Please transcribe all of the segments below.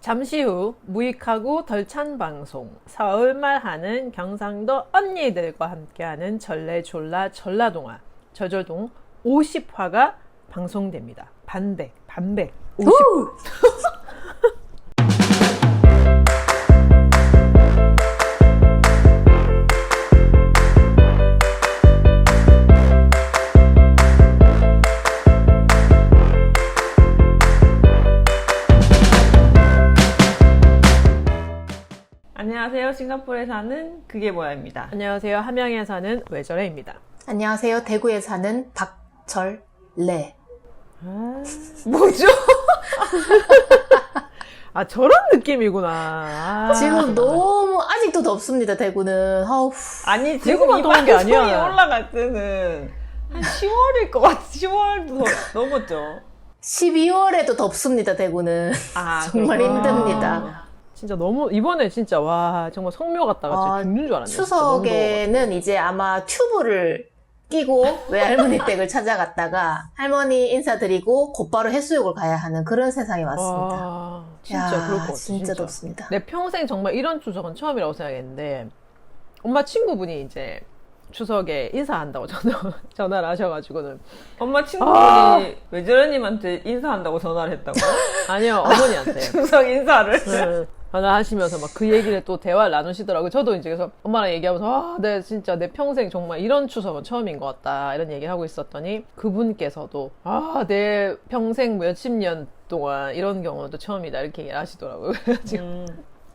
잠시 후 무익하고 덜 찬 방송, 서울말 하는 경상도 언니들과 함께하는 전래졸라 전라동화 저절동 50화가 방송됩니다. 반백 50. 안녕하세요. 싱가포르에 사는 그게 뭐야입니다. 안녕하세요. 함양에 사는 외절애입니다. 안녕하세요. 대구에 사는 박절래. 뭐죠? 아, 저런 느낌이구나. 지금 너무 아직도 덥습니다. 대구는. 아우. 아니 지금 대구만 이 더운 게 방송이 아니야. 올라갈 때는 한 10월일 것 같아. 10월도 넘었죠. 12월에도 덥습니다. 대구는. 아, 정말 그렇구나. 힘듭니다. 진짜 너무 이번에 진짜 와 정말 성묘 갔다가 죽는 줄 알았네. 추석에는 이제 아마 튜브를 끼고 외할머니 댁을 찾아갔다가 할머니 인사드리고 곧바로 해수욕을 가야 하는 그런 세상이 왔습니다. 와, 진짜 야, 그럴 것 같아. 진짜 덥습니다. 내 평생 정말 이런 추석은 처음이라고 생각했는데 엄마 친구분이 이제 추석에 인사한다고 전화를 하셔가지고는 엄마 친구분이 외절애님한테 인사한다고 전화를 했다고요? 아니요 어머니한테 추석 인사를? 네, 전화하시면서 막 그 얘기를 또 대화를 나누시더라고요. 저도 이제 그래서 엄마랑 얘기하면서 내 진짜 내 평생 정말 이런 추석은 처음인 것 같다 이런 얘기를 하고 있었더니 그분께서도 내 평생 몇십 년 동안 이런 경우도 처음이다 이렇게 얘기를 하시더라고요. 그래가지고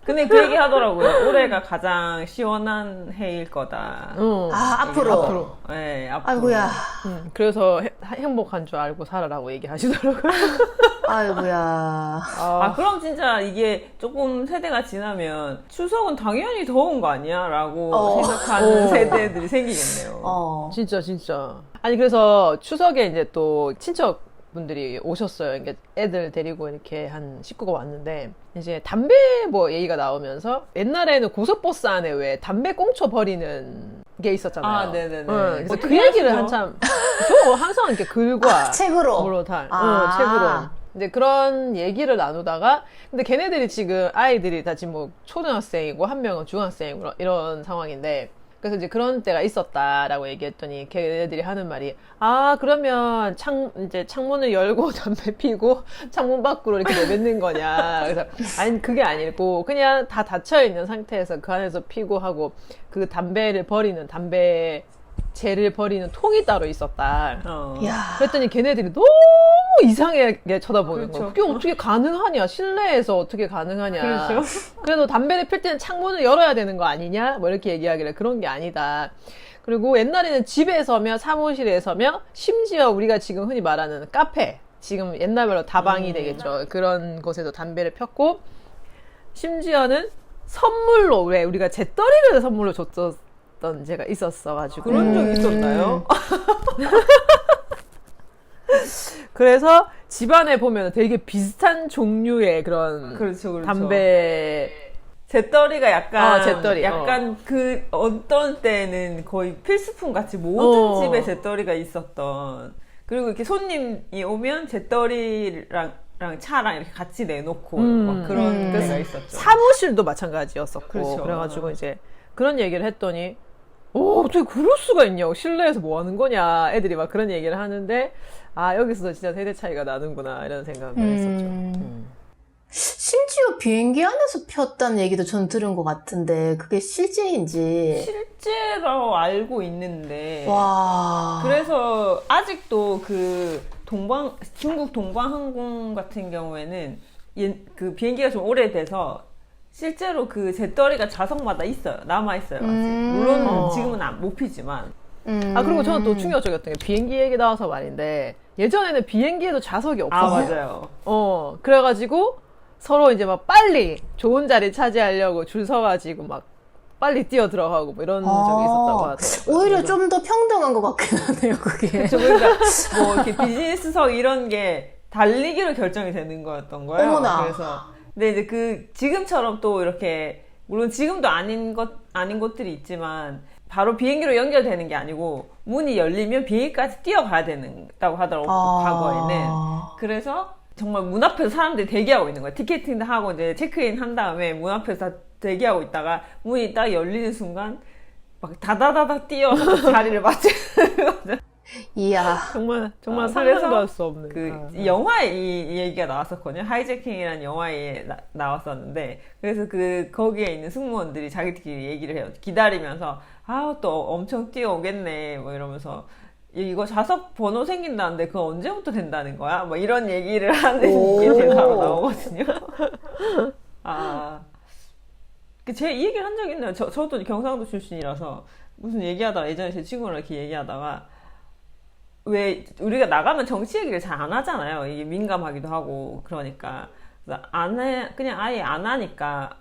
근데 그 얘기 하더라고요. 올해가 가장 시원한 해일 거다. 앞으로. 네, 앞으로. 아이고야. 그래서 행복한 줄 알고 살아라고 얘기하시더라고요. 아이고야. 아, 그럼 진짜 이게 조금 세대가 지나면 추석은 당연히 더운 거 아니야? 라고 생각하는 세대들이 생기겠네요. 진짜. 아니, 그래서 추석에 이제 또 친척분들이 오셨어요. 이게 애들 데리고 이렇게 한 식구가 왔는데, 이제 담배 뭐 얘기가 나오면서, 옛날에는 고속버스 안에 왜 담배 꽁초 버리는 게 있었잖아요. 아, 네네네. 그래서 어떻게 그 얘기를 하시죠? 한참, 저 항상 이렇게 글과 책으로. 뭐로 책으로. 이제 그런 얘기를 나누다가, 근데 걔네들이 지금 아이들이 다 지금 뭐 초등학생이고 한 명은 중학생이고 이런 상황인데, 그래서 이제 그런 때가 있었다라고 얘기했더니 걔네들이 하는 말이 그러면 이제 창문을 열고 담배 피고 창문 밖으로 이렇게 내뱉는 거냐. 그래서 아니 그게 아니고 그냥 다 닫혀 있는 상태에서 그 안에서 피고 하고 그 담배를 버리는 재를 버리는 통이 따로 있었다. 야. 그랬더니 걔네들이 너무 이상하게 쳐다보는 그렇죠. 거야. 그게 어떻게 가능하냐? 실내에서 어떻게 가능하냐? 그렇죠. 그래도 담배를 필 때는 창문을 열어야 되는 거 아니냐? 뭐 이렇게 얘기하길래 그런 게 아니다. 그리고 옛날에는 집에서며 사무실에서며 심지어 우리가 지금 흔히 말하는 카페, 지금 옛날말로 다방이 되겠죠. 그런 곳에서 담배를 폈고 심지어는 선물로 왜 우리가 재떨이를 선물로 줬던 제가 있었어가지고 그런 적 있었나요? 그래서 집안에 보면 되게 비슷한 종류의 그런 그렇죠. 담배 재떨이가 약간 재떨이, 그 어떤 때는 거의 필수품 같이 모든 집에 재떨이가 있었던, 그리고 이렇게 손님이 오면 재떨이랑 차랑 이렇게 같이 내놓고 막 그런 때가 있었죠. 사무실도 마찬가지였었고 그렇죠. 그래가지고 이제 그런 얘기를 했더니 어떻게 그럴 수가 있냐고, 실내에서 뭐 하는 거냐 애들이 막 그런 얘기를 하는데 여기서도 진짜 세대 차이가 나는구나 이런 생각을 했었죠. 심지어 비행기 안에서 폈다는 얘기도 전 들은 것 같은데 그게 실제인지. 실제로 알고 있는데, 와. 그래서 아직도 그 중국 동방항공 같은 경우에는 그 비행기가 좀 오래돼서 실제로 그 재떨이가 좌석마다 있어요. 남아있어요. 아직. 물론 지금은 못 피지만. 그리고 저는 또 충격적이었던 게 비행기 얘기 나와서 말인데, 예전에는 비행기에도 좌석이 없었어요. 맞아요. 그래가지고 서로 이제 막 빨리 좋은 자리 차지하려고 줄 서가지고 막 빨리 뛰어 들어가고 뭐 이런 적이 있었다고 하더라고요. 오히려 좀 더 평등한 것 같긴 하네요, 그게. 그러니까 뭐 이렇게 비즈니스석 이런 게 달리기로 결정이 되는 거였던 거예요. 어머나. 그래서 근데 이제 그 지금처럼 또 이렇게, 물론 지금도 아닌 곳들이 있지만 바로 비행기로 연결되는 게 아니고 문이 열리면 비행기까지 뛰어가야 된다고 하더라고요. 과거에는. 그래서 정말 문 앞에서 사람들이 대기하고 있는 거야. 티켓팅 하고 이제 체크인 한 다음에 문 앞에서 다 대기하고 있다가 문이 딱 열리는 순간 막 다다다다 뛰어서 자리를 맞추는 거죠. 이야. 정말 그래서 상상도 할 수 없는. 이 영화에 이 얘기가 나왔었거든요. 하이제킹이라는 영화에 나왔었는데, 그래서 거기에 있는 승무원들이 자기들끼리 얘기를 해요. 기다리면서, 또 엄청 뛰어오겠네, 뭐 이러면서. 이거 좌석 번호 생긴다는데 그거 언제부터 된다는 거야? 뭐 이런 얘기를 하는 게 대사로 나오거든요. 제가 이 얘기를 한 적 있나요? 저도 경상도 출신이라서 무슨 얘기하다가 예전에 제 친구랑 이렇게 얘기하다가 왜 우리가 나가면 정치 얘기를 잘 안 하잖아요. 이게 민감하기도 하고 그러니까 그냥 아예 안 하니까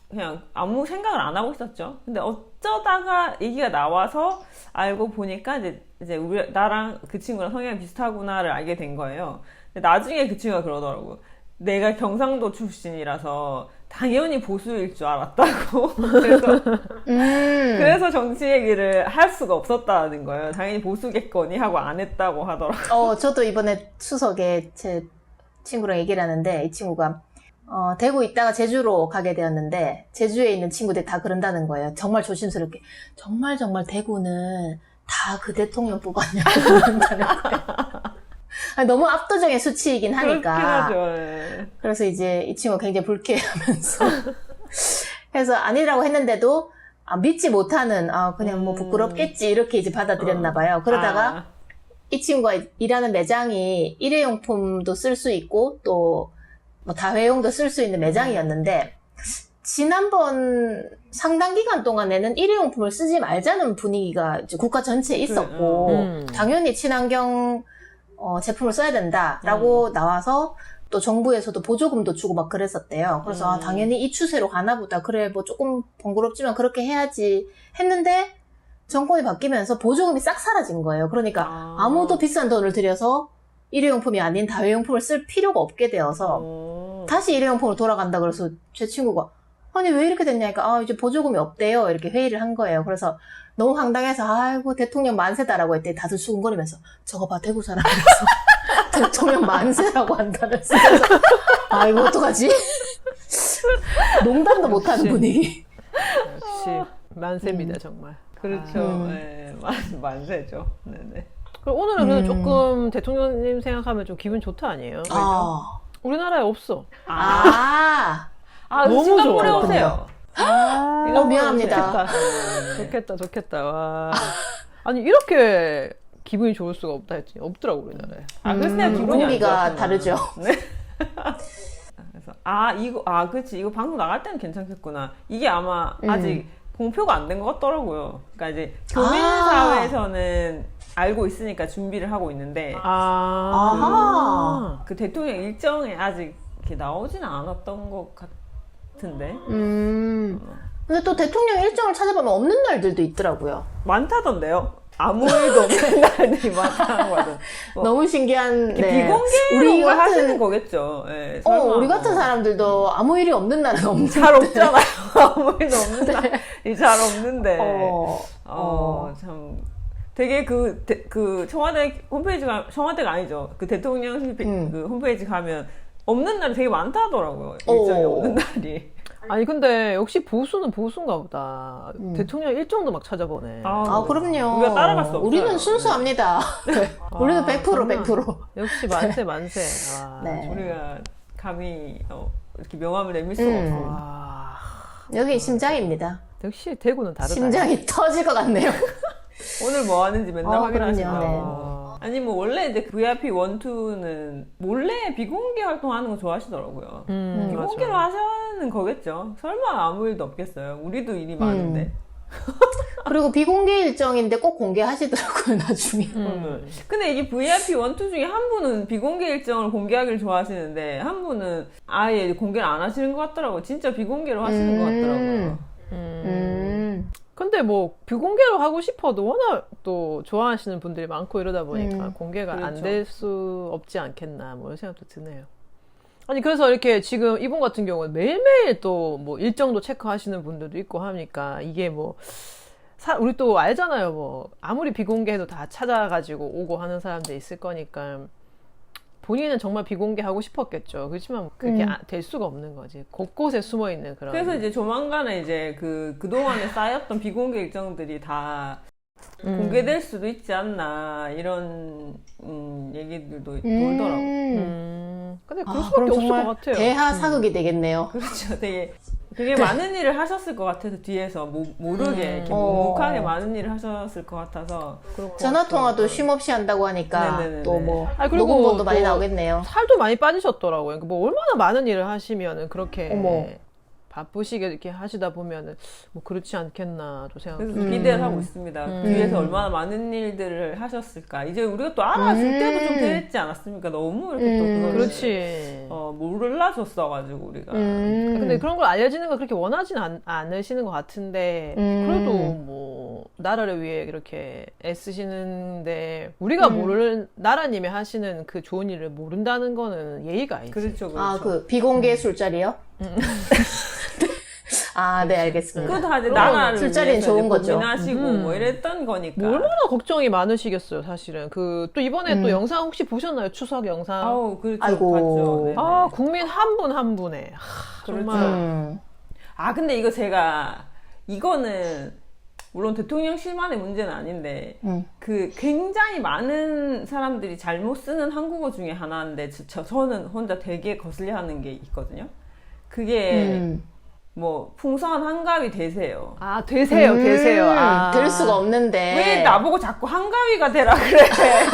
그냥 아무 생각을 안 하고 있었죠. 근데 어쩌다가 얘기가 나와서 알고 보니까 이제 나랑 그 친구랑 성향이 비슷하구나를 알게 된 거예요. 근데 나중에 그 친구가 그러더라고. 내가 경상도 출신이라서 당연히 보수일 줄 알았다고. 그래서 정치 얘기를 할 수가 없었다는 거예요. 당연히 보수겠거니 하고 안 했다고 하더라고요. 저도 이번에 추석에 제 친구랑 얘기를 하는데 이 친구가 대구 있다가 제주로 가게 되었는데 제주에 있는 친구들이 다 그런다는 거예요. 정말 조심스럽게. 정말 대구는 다 그 대통령 뽑았냐고 그런다는 거예요. 너무 압도적인 수치이긴 하니까. 그렇긴 하죠. 네. 그래서 이제 이 친구가 굉장히 불쾌해하면서 그래서 아니라고 했는데도 믿지 못하는 그냥 뭐 부끄럽겠지 이렇게 이제 받아들였나 봐요. 그러다가 이 친구가 일하는 매장이 일회용품도 쓸 수 있고 또 뭐 다회용도 쓸 수 있는 매장이었는데 지난번 상당 기간 동안에는 일회용품을 쓰지 말자는 분위기가 이제 국가 전체에 있었고 당연히 친환경 제품을 써야 된다라고 나와서 또 정부에서도 보조금도 주고 막 그랬었대요. 그래서 당연히 이 추세로 가나 보다. 그래 뭐 조금 번거롭지만 그렇게 해야지 했는데 정권이 바뀌면서 보조금이 싹 사라진 거예요. 그러니까 아무도 비싼 돈을 들여서 일회용품이 아닌 다회용품을 쓸 필요가 없게 되어서 다시 일회용품으로 돌아간다 그래서 제 친구가 아니 왜 이렇게 됐냐니까 이제 보조금이 없대요. 이렇게 회의를 한 거예요. 그래서 너무 황당해서 아이고 대통령 만세다라고 했더니 다들 수근거리면서 저거 봐 대구 사람이라서 대통령 만세라고 한다면서 아이고 어떡하지? 농담도 못하는 분위기. 역시 만세입니다 정말. 그렇죠. 네, 만세죠. 네네. 그럼 오늘은 그래도 조금 대통령님 생각하면 좀 기분 좋다 아니에요? 우리나라에 없어. 너무 싱가포르에 좋아. 오세요. 미안합니다. 좋겠다. 와. 아니 이렇게 기분이 좋을 수가 없다 했지. 없더라고 우리나라에. 그래서 내가 기분이 안 공기가 좋았구나. 다르죠. 네. 그래서 그치 이거 방송 나갈 때는 괜찮겠구나. 이게 아마 아직 공표가 안 된 것 같더라고요. 그러니까 이제 교민사회에서는 알고 있으니까 준비를 하고 있는데 그 대통령 일정에 아직 이렇게 나오지는 않았던 것 같은데. 근데 또 대통령 일정을 찾아보면 없는 날들도 있더라고요. 많다던데요. 아무 일도 없는 날들이 많다는 거죠. 너무 신기한. 비공개로 하시는 거겠죠. 네, 우리 같은 사람들도 아무 일이 없는 날은 없는데. 잘 없잖아요. 아무 일도 없는 날이 잘 없는데. 참. 되게 그 청와대 청와대가 아니죠. 그 대통령실 그 홈페이지 가면 없는 날이 되게 많다 하더라고요. 일정이 없는 날이. 아니 근데 역시 보수는 보수인가 보다. 대통령 일정도 막 찾아보네. 그럼요. 우리가 따라갈 수 없어요. 우리는 순수합니다. 우리는 100%. 역시 만세. 네. 우리가 감히 이렇게 명함을 내밀 수가 없어. 여기 심장입니다. 역시 대구는 다르다. 심장이 터질 것 같네요. 오늘 뭐 하는지 맨날 확인하시고. 그럼요. 아니 뭐 원래 이제 VIP 1, 2는 몰래 비공개 활동하는 거 좋아하시더라고요. 비공개로 하시는 거겠죠. 설마 아무 일도 없겠어요. 우리도 일이 많은데. 그리고 비공개 일정인데 꼭 공개하시더라고요 나중에. 근데 이게 VIP 1, 2 중에 한 분은 비공개 일정을 공개하기를 좋아하시는데 한 분은 아예 공개를 안 하시는 것 같더라고요. 진짜 비공개로 하시는 것 같더라고요. 근데 뭐 비공개로 하고 싶어도 워낙 또 좋아하시는 분들이 많고 이러다 보니까 공개가 그렇죠. 안 될 수 없지 않겠나 뭐 이런 생각도 드네요. 아니 그래서 이렇게 지금 이분 같은 경우는 매일매일 또 뭐 일정도 체크하시는 분들도 있고 하니까 이게 뭐 우리 또 알잖아요. 뭐 아무리 비공개해도 다 찾아가지고 오고 하는 사람들 있을 거니까 본인은 정말 비공개하고 싶었겠죠. 그렇지만 그게 음. 될 수가 없는 거지. 곳곳에 숨어 있는 그런. 그래서 이제 조만간에 이제 그동안에 쌓였던 비공개 일정들이 다 공개될 수도 있지 않나 이런 얘기들도 돌더라고. 근데 그럴 아, 수밖에 그럼 없을 정말 것 같아요. 대하 사극이 되겠네요. 그렇죠. 되게 많은 일을 하셨을 것 같아서 뒤에서 모르게 이렇게 묵묵하게 많은 일을 하셨을 것 같아서 그럴 것 전화 같아요. 통화도 쉼 없이 한다고 하니까 네네네네. 또 뭐 아니, 그리고 녹음본도 많이 또 나오겠네요. 살도 많이 빠지셨더라고요. 뭐 얼마나 많은 일을 하시면은 그렇게 어머. 바쁘시게 이렇게 하시다 보면은 뭐 그렇지 않겠나도 생각해요. 그래서 기대를 하고 있습니다. 뒤에서 얼마나 많은 일들을 하셨을까. 이제 우리가 또 알아줄 때도 좀 됐지 않았습니까? 너무 이렇게 또 그걸 그렇지. 몰라줬어가지고 우리가. 근데 그런 걸 알려지는 걸 그렇게 원하진 않으시는 것 같은데 그래도 뭐 나라를 위해 이렇게 애쓰시는데 우리가 모를 나라님이 하시는 그 좋은 일을 모른다는 거는 예의가 아니지. 그렇죠, 그렇죠. 아, 그 비공개 술자리요? 아, 네, 알겠습니다. 그것도 하지 나라를 술자리는 위해서 좋은 이제 거죠. 고민하시고 뭐 이랬던 거니까. 뭐 얼마나 걱정이 많으시겠어요, 사실은. 또 이번에 또 영상 혹시 보셨나요? 추석 영상. 아우, 그렇죠. 아이고. 봤죠. 네네. 아, 국민 한 분 한 분에. 그렇죠. 정말. 아, 근데 이거는 물론 대통령실만의 문제는 아닌데 그 굉장히 많은 사람들이 잘못 쓰는 한국어 중에 하나인데 저는 혼자 되게 거슬려 하는 게 있거든요. 그게 뭐 풍성한 한가위 되세요. 아, 되세요. 아. 될 수가 없는데. 왜 나보고 자꾸 한가위가 되라 그래?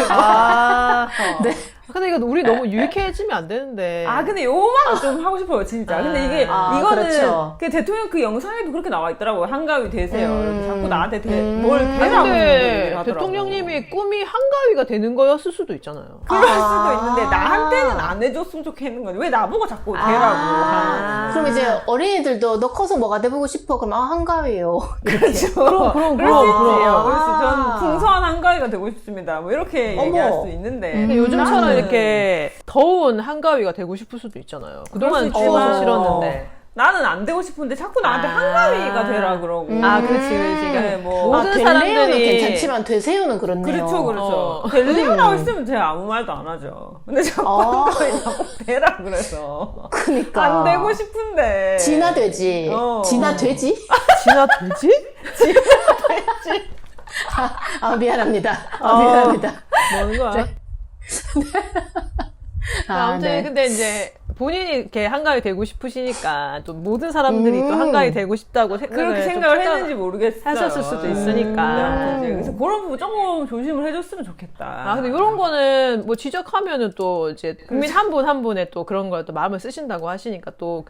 아, 네. 근데 이거 우리 너무 유익해지면 안 되는데. 아, 근데 요만은 좀 하고 싶어요, 진짜. 근데 이게, 이거는, 그렇죠. 그 대통령 그 영상에도 그렇게 나와 있더라고요. 한가위 되세요. 이렇게 자꾸 나한테 뭘 아, 되라고 근데 하더라고요. 대통령님이 꿈이 한가위가 되는 거였을 수도 있잖아요. 그럴 수도 있는데, 나한테는 안 해줬으면 좋겠는 거지. 왜 나보고 자꾸 되라고 하는 거지? 그럼 이제 어린이들도 너 커서 뭐가 돼보고 싶어? 그럼 한가위요. 그렇죠. 그럼. 그럴 수 있지요. 그래서 아. 전 풍성한 한가위가 되고 싶습니다. 뭐 이렇게 어머. 얘기할 수 있는데. 근데 요즘처럼 나는 이렇게 더운 한가위가 되고 싶을 수도 있잖아요. 그동안 그럴 수 추워서 있지만, 싫었는데. 나는 안 되고 싶은데 자꾸 나한테 한가위가 되라 그러고. 아, 그렇지. 네, 뭐. 모든 될래요는 사람들이 괜찮지만 되세요는 그렇네요. 그렇죠. 될래요라고 했으면 제가 아무 말도 안 하죠. 근데 자꾸 한가위 나보고 되라 그래서. 그러니까. 안 되고 싶은데. 진화되지. 진화되지? 진화되지? 미안합니다. 미안합니다. 뭐는 거야? 아무튼 네. 근데 이제 본인이 이렇게 한가위 되고 싶으시니까 또 모든 사람들이 또 한가위 되고 싶다고 그렇게 좀 생각을 생각- 했는지 모르겠어요. 하셨을 수도 있으니까. 네, 그래서 그런 부분 조금 조심을 해줬으면 좋겠다. 아, 근데 이런 거는 뭐 지적하면은 또 이제 국민 한 분 한 분의 또 그런 걸 또 마음을 쓰신다고 하시니까 또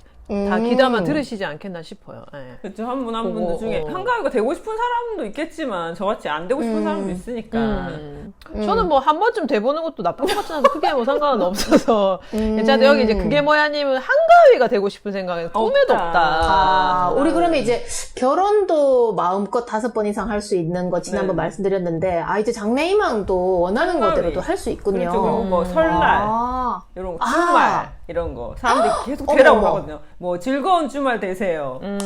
다 귀담아 들으시지 않겠나 싶어요. 예. 그렇죠. 한 분 한 분 보고, 중에 한가위가 되고 싶은 사람도 있겠지만 저같이 안 되고 싶은 사람도 있으니까. 저는 뭐 한 번쯤 돼보는 것도 나쁜 것 같진 않아서 크게 뭐 상관은 없어서. 괜찮아요. 여기 이제 그게 뭐야님은 한가위가 되고 싶은 생각은 꿈에도 없다. 우리 그러면 이제 결혼도 마음껏 5번 이상 할 수 있는 거 지난번 네. 말씀드렸는데, 이제 장래희망도 원하는 한가위. 거대로도 할 수 있군요. 그렇죠. 그리고 뭐 설날 아. 이런 거 주말 이런 거 사람들이 계속 어머, 되라고 어머. 하거든요. 뭐 즐거운 주말 되세요. 뭐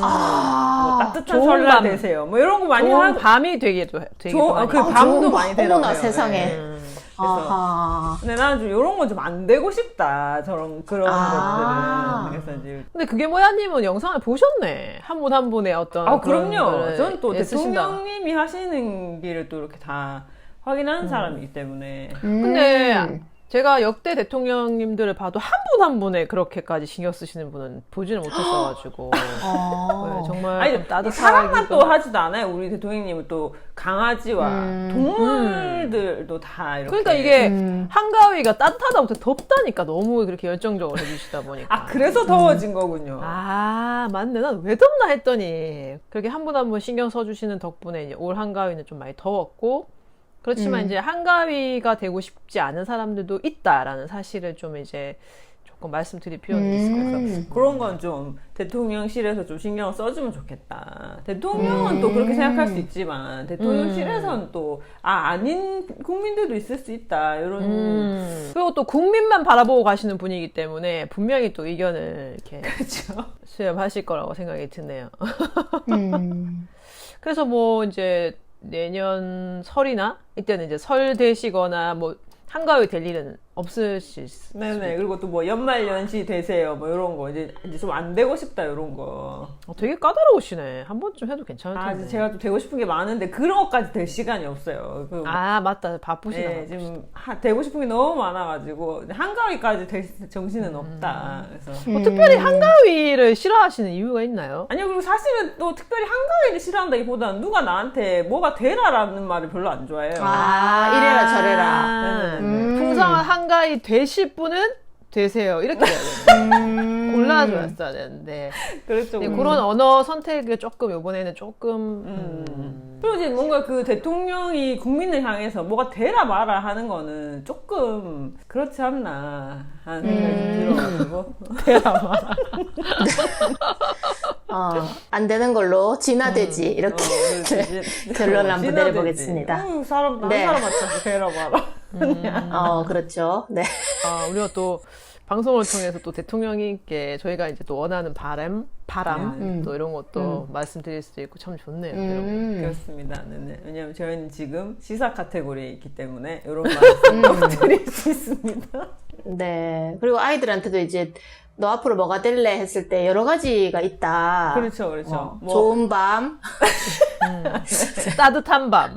따뜻한 좋은 설날 밤. 되세요. 뭐 이런 거 많이 좋은 하고 밤이 되기도 하니까. 그 밤도 좋은 많이 밤. 되라고 어머나 해요. 세상에. 네. 아하. 근데 나는 좀 이런 건 좀 안 되고 싶다. 그런 아. 것들은. 그래서 이제 근데 그게 뭐야님은 영상을 보셨네. 한 분 한 분의 어떤. 그런 그럼요. 거를 저는 또 애쓰신다. 대통령님이 하시는 길을 또 이렇게 다 확인하는 사람이기 때문에. 근데 제가 역대 대통령님들을 봐도 한 분 한 분에 그렇게까지 신경 쓰시는 분은 보지는 못했어가지고. 네, 정말 아니, 좀 따뜻하게. 사람만 또 하지도 않아요. 우리 대통령님은 또 강아지와 동물들도 다 이렇게. 그러니까 이게 한가위가 따뜻하다부터 덥다니까 너무 그렇게 열정적으로 해주시다 보니까. 그래서 더워진 거군요. 아, 맞네. 난 왜 덥나 했더니 그렇게 한 분 한 분 신경 써주시는 덕분에 이제 올 한가위는 좀 많이 더웠고, 그렇지만 이제 한가위가 되고 싶지 않은 사람들도 있다라는 사실을 좀 이제 조금 말씀드릴 필요는 있을 것 같아요. 그런 건 좀 대통령실에서 좀 신경 써주면 좋겠다. 대통령은 또 그렇게 생각할 수 있지만 대통령실에서는 또 아닌 국민들도 있을 수 있다. 이런 그리고 또 국민만 바라보고 가시는 분이기 때문에 분명히 또 의견을 이렇게 그렇죠. 수렴하실 거라고 생각이 드네요. 그래서 뭐 이제 내년 설이나 이때는 이제 설 되시거나 뭐 한가위 될 일은 없을 수 있어. 네네. 그리고 또 뭐 연말연시 되세요. 뭐 이런 거. 이제 좀 안 되고 싶다, 이런 거. 되게 까다로우시네. 한 번쯤 해도 괜찮을 텐데. 이제 제가 좀 되고 싶은 게 많은데 그런 것까지 될 시간이 없어요. 맞다. 바쁘시다. 네, 지금 되고 싶은 게 너무 많아가지고 한가위까지 될 정신은 없다. 그래서 특별히 한가위를 싫어하시는 이유가 있나요? 아니요. 그리고 사실은 또 특별히 한가위를 싫어한다기보다는 누가 나한테 뭐가 되라라는 말을 별로 안 좋아해요. 이래라 저래라. 풍성한 한가위 되실 분은 되세요. 이렇게 해야 되는데. 골라줘야 되는데. 그렇죠. 네, 그런 언어 선택을 조금 이번에는 조금 그리고 이제 뭔가 그 대통령이 국민을 향해서 뭐가 되라 마라 하는 거는 조금 그렇지 않나 하는 생각이 들어가지고 되라 마라. 안 되는 걸로 진화되지 이렇게 결론 한번 내려보겠습니다. 사람 네. 사람 맞춰서 되라 마라. 그렇죠. 네. 우리가 또 방송을 통해서 또 대통령님께 저희가 이제 또 원하는 바람 또 이런 것도 말씀드릴 수 있고 참 좋네요. 이런 그렇습니다. 네. 왜냐하면 저희는 지금 시사 카테고리에 있기 때문에 이런 말씀 드릴 수 있습니다. 네. 그리고 아이들한테도 이제 너 앞으로 뭐가 될래 했을 때 여러 가지가 있다. 그렇죠. 뭐 좋은 밤, 따뜻한 밤.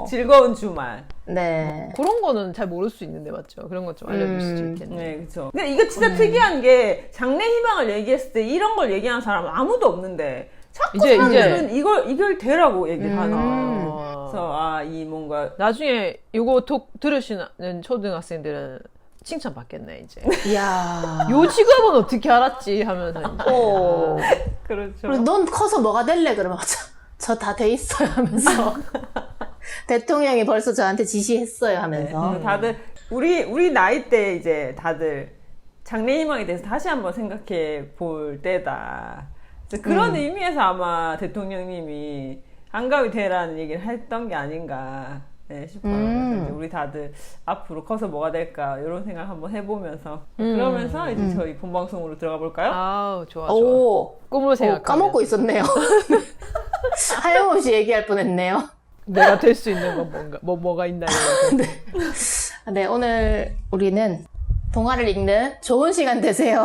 즐거운 주말. 네. 그런 거는 잘 모를 수 있는데 맞죠? 그런 것 좀 알려줄 수 있겠네요. 네, 그렇죠. 근데 이거 진짜 특이한 게 장래 희망을 얘기했을 때 이런 걸 얘기하는 사람 아무도 없는데 자꾸 사람들은 이걸 되라고 얘기를 하는 거예요. 그래서 이 뭔가 나중에 이거 톡 들으시는 초등학생들은 칭찬 받겠네 이제. 이야. 요 직업은 어떻게 알았지 하면서. 그렇죠. 그리고 넌 커서 뭐가 될래? 그러면 저 다 돼 있어요 하면서 대통령이 벌써 저한테 지시했어요 하면서 다들 우리 나이 때 이제 다들 장래 희망에 대해서 다시 한번 생각해 볼 때다. 그래서 그런 의미에서 아마 대통령님이 한가위 되라는 얘기를 했던 게 아닌가 싶어요. 그래서 이제 우리 다들 앞으로 커서 뭐가 될까 이런 생각 한번 해보면서 그러면서 이제 저희 본방송으로 들어가 볼까요? 좋아. 오, 꿈으로 생각하면. 까먹고 있었네요. 하염없이 얘기할 뻔했네요. 내가 될 수 있는 건 뭐가 있나요? 네, 오늘 우리는 동화를 읽는 좋은 시간 되세요.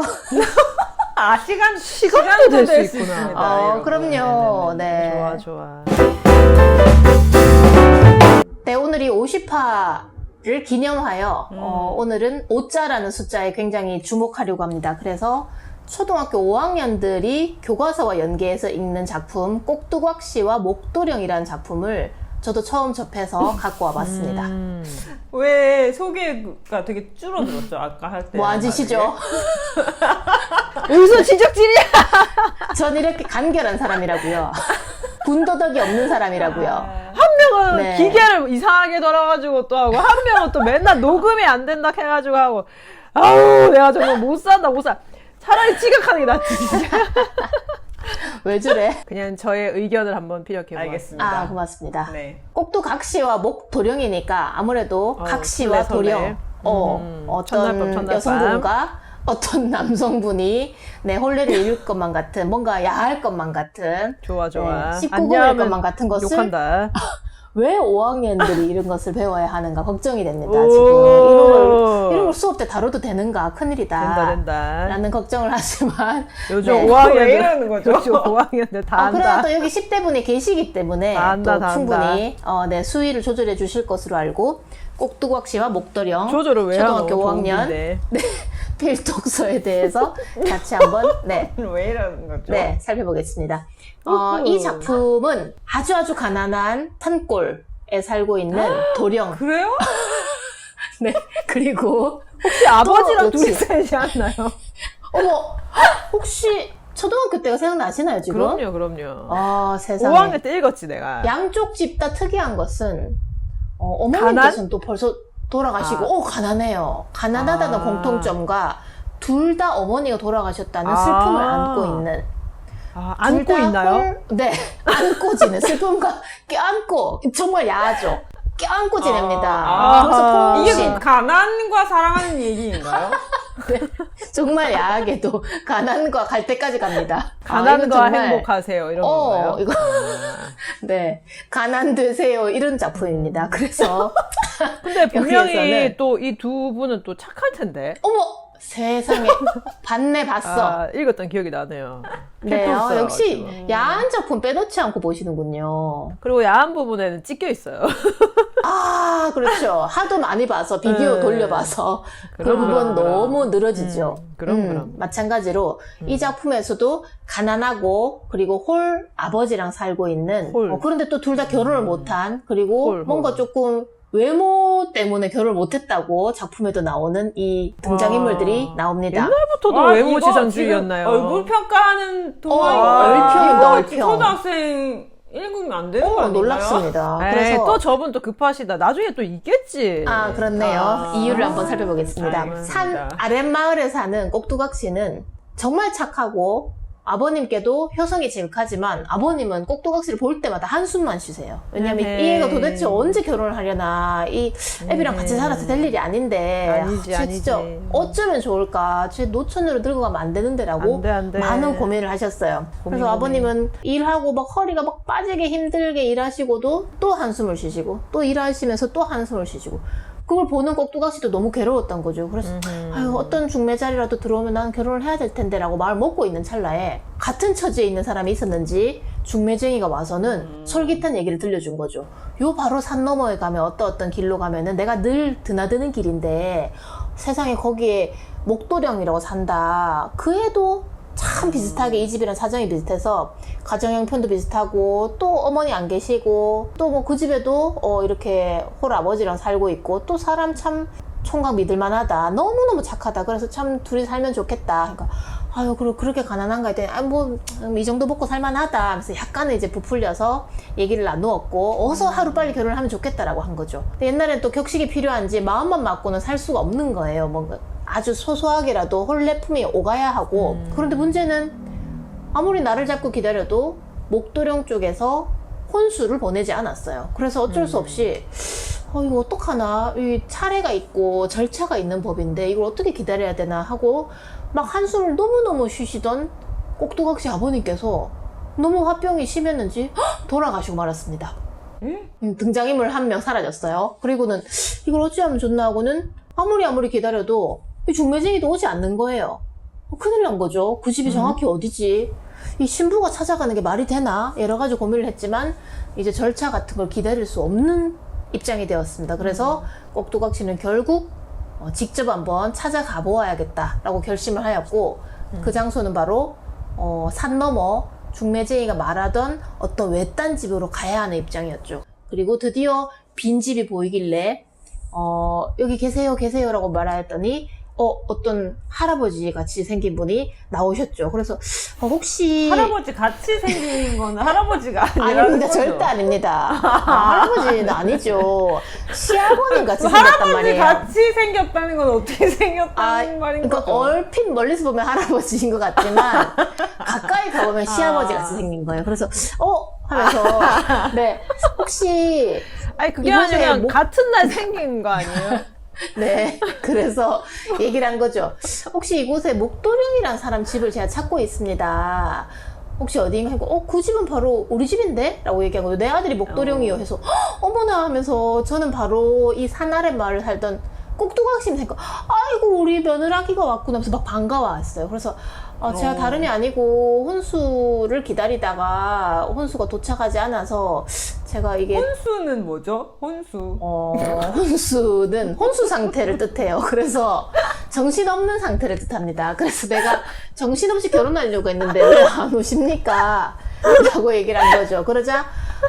시간도 될 수 있구나. 있습니다. 그럼요. 네. 좋아. 네, 오늘이 50화를 기념하여 오늘은 5자라는 숫자에 굉장히 주목하려고 합니다. 그래서 초등학교 5학년들이 교과서와 연계해서 읽는 작품 꼭두각시와 목도령이라는 작품을 저도 처음 접해서 갖고 와봤습니다. 왜 소개가 되게 줄어들었죠? 아까 할 때. 뭐 앉으시죠? 무슨 지적질이야? 전 이렇게 간결한 사람이라고요. 군더더기 없는 사람이라고요. 한 명은 네. 기계를 이상하게 돌아가지고 또 하고 한 명은 또 맨날 녹음이 안 된다 해가지고 하고 내가 정말 못 산다. 차라리 지각하는 게 낫지 진짜. 왜 저래? 그냥 저의 의견을 한번 피력해보았습니다. 알겠습니다. 고맙습니다. 네. 꼭두각시와 목도령이니까 아무래도 각시와 설레. 도령 어떤 첫날밤. 여성분과 어떤 남성분이 홀레를 이룰 것만 같은 뭔가 야할 것만 같은 좋아. 19금일 것만 같은 것을 욕한다. 왜 5학년들이 이런 것을 배워야 하는가 걱정이 됩니다. 지금 이런 걸 수업 때 다뤄도 되는가 큰일이다. 된다. 라는 걱정을 하지만 요즘 네. 5학년들 왜 이러는 거죠? 요즘 5학년들 다 그래도 안다. 또 여기 10대 분이 계시기 때문에 다 안다, 또 다 충분히 수위를 조절해 주실 것으로 알고 꼭두각시와 목도령 조절을 왜 하노? 초등학교 5학년 필독서에 대해서 같이 한번 왜 이러는 거죠? 살펴보겠습니다. 이 작품은 아주 가난한 산골에 살고 있는 도령. 그래요? 네. 그리고 혹시 아버지랑 그렇지. 둘이 살지 않나요? 어머, 혹시 초등학교 때가 생각나시나요 지금? 그럼요. 세상에. 5학년 때 읽었지 내가. 양쪽 집 다 특이한 것은 어머님께서는 또 벌써 돌아가시고 가난해요. 가난하다는 공통점과 둘 다 어머니가 돌아가셨다는 슬픔을 안고 있는. 안고 있나요? 네, 안고 지는 슬픔과 껴안고 정말 야하죠. 껴안고 지냅니다. 그래서 이게 퐁신 뭐 가난과 사랑하는 얘기인가요? 네, 정말 야하게도 가난과 갈 때까지 갑니다. 가난과 이건 정말, 행복하세요 이런 건가요? 이거 네, 가난 되세요 이런 작품입니다. 그래서 근데 분명히 여기에서는 또 이 두 분은 또 착할 텐데. 어머 세상에 봤네 봤어. 아, 읽었던 기억이 나네요. 네, 또 없어요, 역시 지금. 야한 작품 빼놓지 않고 보시는군요. 그리고 야한 부분에는 찢겨 있어요. 아, 그렇죠. 하도 많이 봐서 비디오 네. 돌려봐서 그 부분 그럼. 너무 늘어지죠. 그럼. 마찬가지로 이 작품에서도 가난하고 그리고 홀 아버지랑 살고 있는 홀. 그런데 또 둘 다 결혼을 못한 그리고 홀. 뭔가 조금 외모 때문에 결혼을 못했다고 작품에도 나오는 이 등장인물들이 와. 나옵니다. 옛날부터도 와, 외모 이거 지상주의였나요? 지금 얼굴 평가하는 동안 얼평입니다, 얼평. 초등학생 읽으면 안 되는 거 아닌가요? 놀랍습니다. 에이, 그래서 또 저분 또 급하시다. 나중에 또 있겠지. 아, 그렇네요. 아. 이유를 한번 살펴보겠습니다. 알겠습니다. 산 아랫마을에 사는 꼭두각 씨는 정말 착하고 아버님께도 효성이 지극하지만 아버님은 꼭두각 씨를 볼 때마다 한숨만 쉬세요. 왜냐면 에헤이. 이 애가 도대체 언제 결혼을 하려나. 이 애비랑 같이 살아서 될 일이 아닌데. 아니지, 쟤 진짜 아니지. 어쩌면 좋을까. 쟤 노천으로 늙어가면 안 되는데라고 안 돼. 많은 고민을 하셨어요. 그래서 아버님은 일하고 막 허리가 막 빠지게 힘들게 일하시고도 또 한숨을 쉬시고 또 일하시면서 또 한숨을 쉬시고 그걸 보는 꼭두각 씨도 너무 괴로웠던 거죠. 그래서 아유 어떤 중매 자리라도 들어오면 난 결혼을 해야 될 텐데라고 마음을 먹고 있는 찰나에 같은 처지에 있는 사람이 있었는지 중매쟁이가 와서는 솔깃한 얘기를 들려준 거죠. 요 바로 산 너머에 가면 어떤 길로 가면은 내가 늘 드나드는 길인데 세상에 거기에 목도령이라고 산다. 그 애도 참 비슷하게 이 집이랑 사정이 비슷해서 가정 형편도 비슷하고 또 어머니 안 계시고 또 뭐 그 집에도 이렇게 홀아버지랑 살고 있고 또 사람 참 총각 믿을만하다. 너무너무 착하다. 그래서 참 둘이 살면 좋겠다. 그러니까 아유 그렇게 가난한가 했더니 뭐 이 정도 먹고 살만하다 하면서 약간은 이제 부풀려서 얘기를 나누었고 어서 하루빨리 결혼을 하면 좋겠다라고 한 거죠. 근데 옛날엔 또 격식이 필요한지 마음만 맞고는 살 수가 없는 거예요. 뭔가 아주 소소하게라도 홀레품이 오가야 하고 그런데 문제는 아무리 나를 잡고 기다려도 목도령 쪽에서 혼수를 보내지 않았어요. 그래서 어쩔 수 없이 이거 어떡하나 이 차례가 있고 절차가 있는 법인데 이걸 어떻게 기다려야 되나 하고 막 한숨을 너무너무 쉬시던 꼭두각시 아버님께서 너무 화병이 심했는지 돌아가시고 말았습니다. 등장인물 한 명 사라졌어요. 그리고는 이걸 어찌하면 좋나 하고는 아무리 기다려도 이 중매쟁이도 오지 않는 거예요. 큰일 난 거죠. 그 집이 정확히 어디지? 이 신부가 찾아가는 게 말이 되나? 여러 가지 고민을 했지만 이제 절차 같은 걸 기다릴 수 없는 입장이 되었습니다. 그래서 꼭두각 씨는 결국 직접 한번 찾아가 보아야겠다라고 결심을 하였고 그 장소는 바로 산 너머 중매쟁이가 말하던 어떤 외딴 집으로 가야 하는 입장이었죠. 그리고 드디어 빈집이 보이길래 여기 계세요라고 말하였더니 어떤 할아버지 같이 생긴 분이 나오셨죠. 그래서 혹시 할아버지 같이 생긴 거는 할아버지가 아니라는 아닙니다. 거죠. 절대 아닙니다. 할아버지는 아니죠. 시아버님 같이 생겼단 할아버지 말이에요. 같이 생겼다는 건 어떻게 생겼다는 말인 그러니까 거죠? 얼핏 멀리서 보면 할아버지인 것 같지만 가까이 가보면 시아버지 같이 생긴 거예요. 그래서 하면서 네 혹시 아니 그게 이곳에 아니라 그냥 같은 날 생긴 거 아니에요? 네 그래서 얘기를 한 거죠. 혹시 이곳에 목도령이라는 사람 집을 제가 찾고 있습니다. 혹시 어디인가 하고 그 집은 바로 우리 집인데? 라고 얘기한 거죠. 내 아들이 목도령이요 해서 어머나 하면서 저는 바로 이 산 아래 마을에 살던 꼭두각심 생각 아이고 우리 며느라기가 왔구나 하면서 막 반가워했어요. 그래서 제가 다름이 아니고 혼수를 기다리다가 혼수가 도착하지 않아서 제가 이게 혼수는 뭐죠? 혼수. 혼수는 혼수 상태를 뜻해요. 그래서 정신없는 상태를 뜻합니다. 그래서 내가 정신없이 결혼하려고 했는데 왜 안 오십니까? 라고 얘기를 한 거죠. 그러자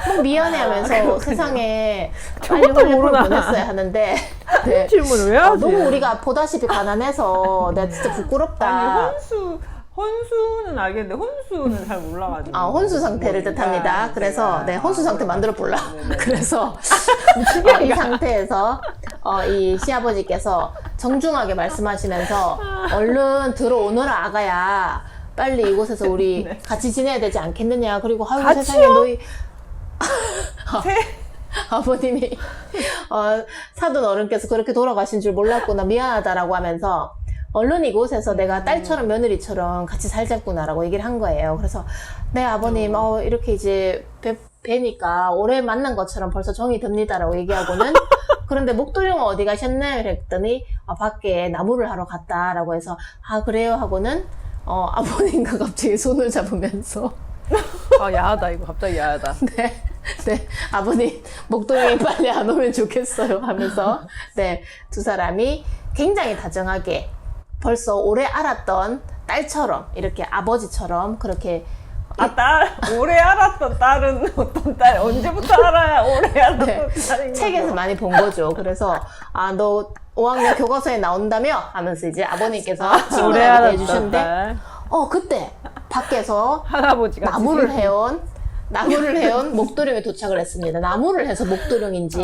막 미안해 하면서 세상에 빨리 홀레폰을 보냈어야 하는데 네. 질문을 왜 하지? 너무 우리가 보다시피 가난해서 내가 진짜 부끄럽다. 아니 혼수는 알겠는데 혼수는 잘 몰라가지고. 혼수 상태를 뜻합니다. 그래서 네 혼수 상태 만들어 볼라. 그래서 이 상태에서 이 시아버지께서 정중하게 말씀하시면서 얼른 들어오너라 아가야. 빨리 이곳에서 우리 같이 지내야 되지 않겠느냐. 그리고 아유 같이요? 세상에 너희 아버님이 사돈 어른께서 그렇게 돌아가신 줄 몰랐구나 미안하다라고 하면서 얼른 이곳에서 내가 딸처럼 며느리처럼 같이 살자꾸나라고 얘기를 한 거예요. 그래서 네 아버님 이렇게 이제 뵈니까 오래 만난 것처럼 벌써 정이 듭니다라고 얘기하고는 그런데 목도령은 어디 가셨나요? 그랬더니 밖에 나무를 하러 갔다라고 해서 아 그래요 하고는 아버님과 갑자기 손을 잡으면서 아, 야하다, 이거 갑자기 야하다. 네, 아버님 목도령이 빨리 안 오면 좋겠어요 하면서 네, 두 사람이 굉장히 다정하게 벌써 오래 알았던 딸처럼 이렇게 아버지처럼 그렇게 오래 알았던 딸은 어떤 딸? 언제부터 알아야 오래 알았던 네, 딸인 책에서 거죠? 많이 본 거죠. 그래서 너 5학년 교과서에 나온다며 하면서 이제 아버님께서 오래 친구한테 알았던 해주셨는데 딸. 그때 밖에서 할아버지가 나무를 해온 목도령이 도착을 했습니다. 나무를 해서 목도령인지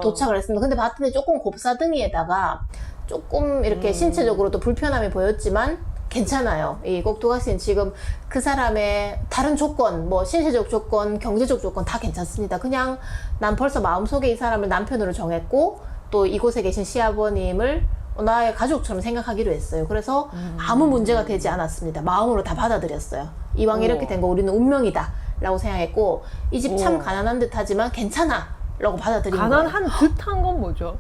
도착을 했습니다. 근데 봤더니 조금 곱사등이에다가 조금 이렇게 신체적으로도 불편함이 보였지만 괜찮아요. 이 꼭두각시는 지금 그 사람의 다른 조건, 뭐 신체적 조건, 경제적 조건 다 괜찮습니다. 그냥 난 벌써 마음속에 이 사람을 남편으로 정했고 또 이곳에 계신 시아버님을 나의 가족처럼 생각하기로 했어요. 그래서 아무 문제가 되지 않았습니다. 마음으로 다 받아들였어요. 이왕 이렇게 된 거 우리는 운명이다 라고 생각했고 이 집 참 가난한 듯 하지만 괜찮아 라고 받아들인 거예요. 가난한 듯한 건 뭐죠?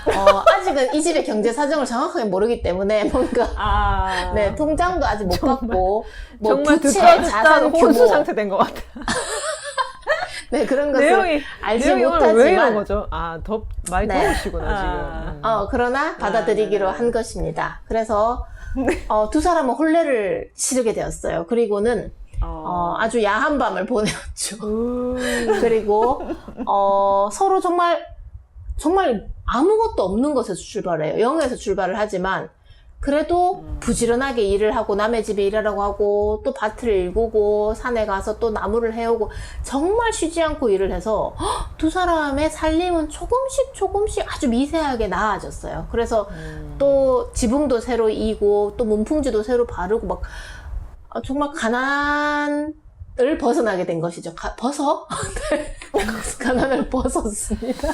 아직은 이 집의 경제 사정을 정확하게 모르기 때문에 뭔가 네, 통장도 아직 못 받고 뭐 정말 부채, 듣다 자산 혼수 규모 상태 된 것 같아. 네, 그런 것을 내용이 알지 오늘 왜 이런 못하지만 거죠? 많이 네. 더우시구나 지금. 그러나 받아들이기로 한 것입니다. 그래서 두 사람은 혼례를 치르게 되었어요. 그리고는 아주 야한 밤을 보내었죠. 그리고 서로 정말 아무것도 없는 곳에서 출발해요. 0에서 출발을 하지만 그래도 부지런하게 일을 하고 남의 집에 일하라고 하고 또 밭을 일구고 산에 가서 또 나무를 해오고 정말 쉬지 않고 일을 해서 두 사람의 살림은 조금씩 아주 미세하게 나아졌어요. 그래서 또 지붕도 새로 이고 또 문풍지도 새로 바르고 막 정말 가난을 벗어나게 된 것이죠. 가난을 벗었습니다.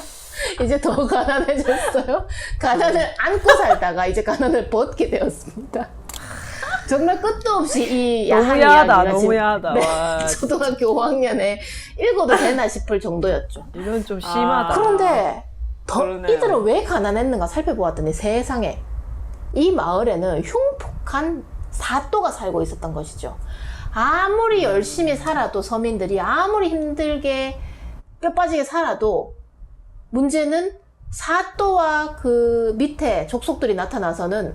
이제 더 가난해졌어요. 가난을 안고 살다가 이제 가난을 벗게 되었습니다. 정말 끝도 없이 이 야한 너무 야하다, 이야기가 너무 야하다. 네, 와, 초등학교 5학년에 읽어도 되나 싶을 정도였죠. 이건 좀 심하다. 그런데 그러네요. 이들은 왜 가난했는가 살펴보았더니 세상에 이 마을에는 흉폭한 사또가 살고 있었던 것이죠. 아무리 열심히 살아도 서민들이 아무리 힘들게 뼈 빠지게 살아도 문제는 사또와 그 밑에 족속들이 나타나서는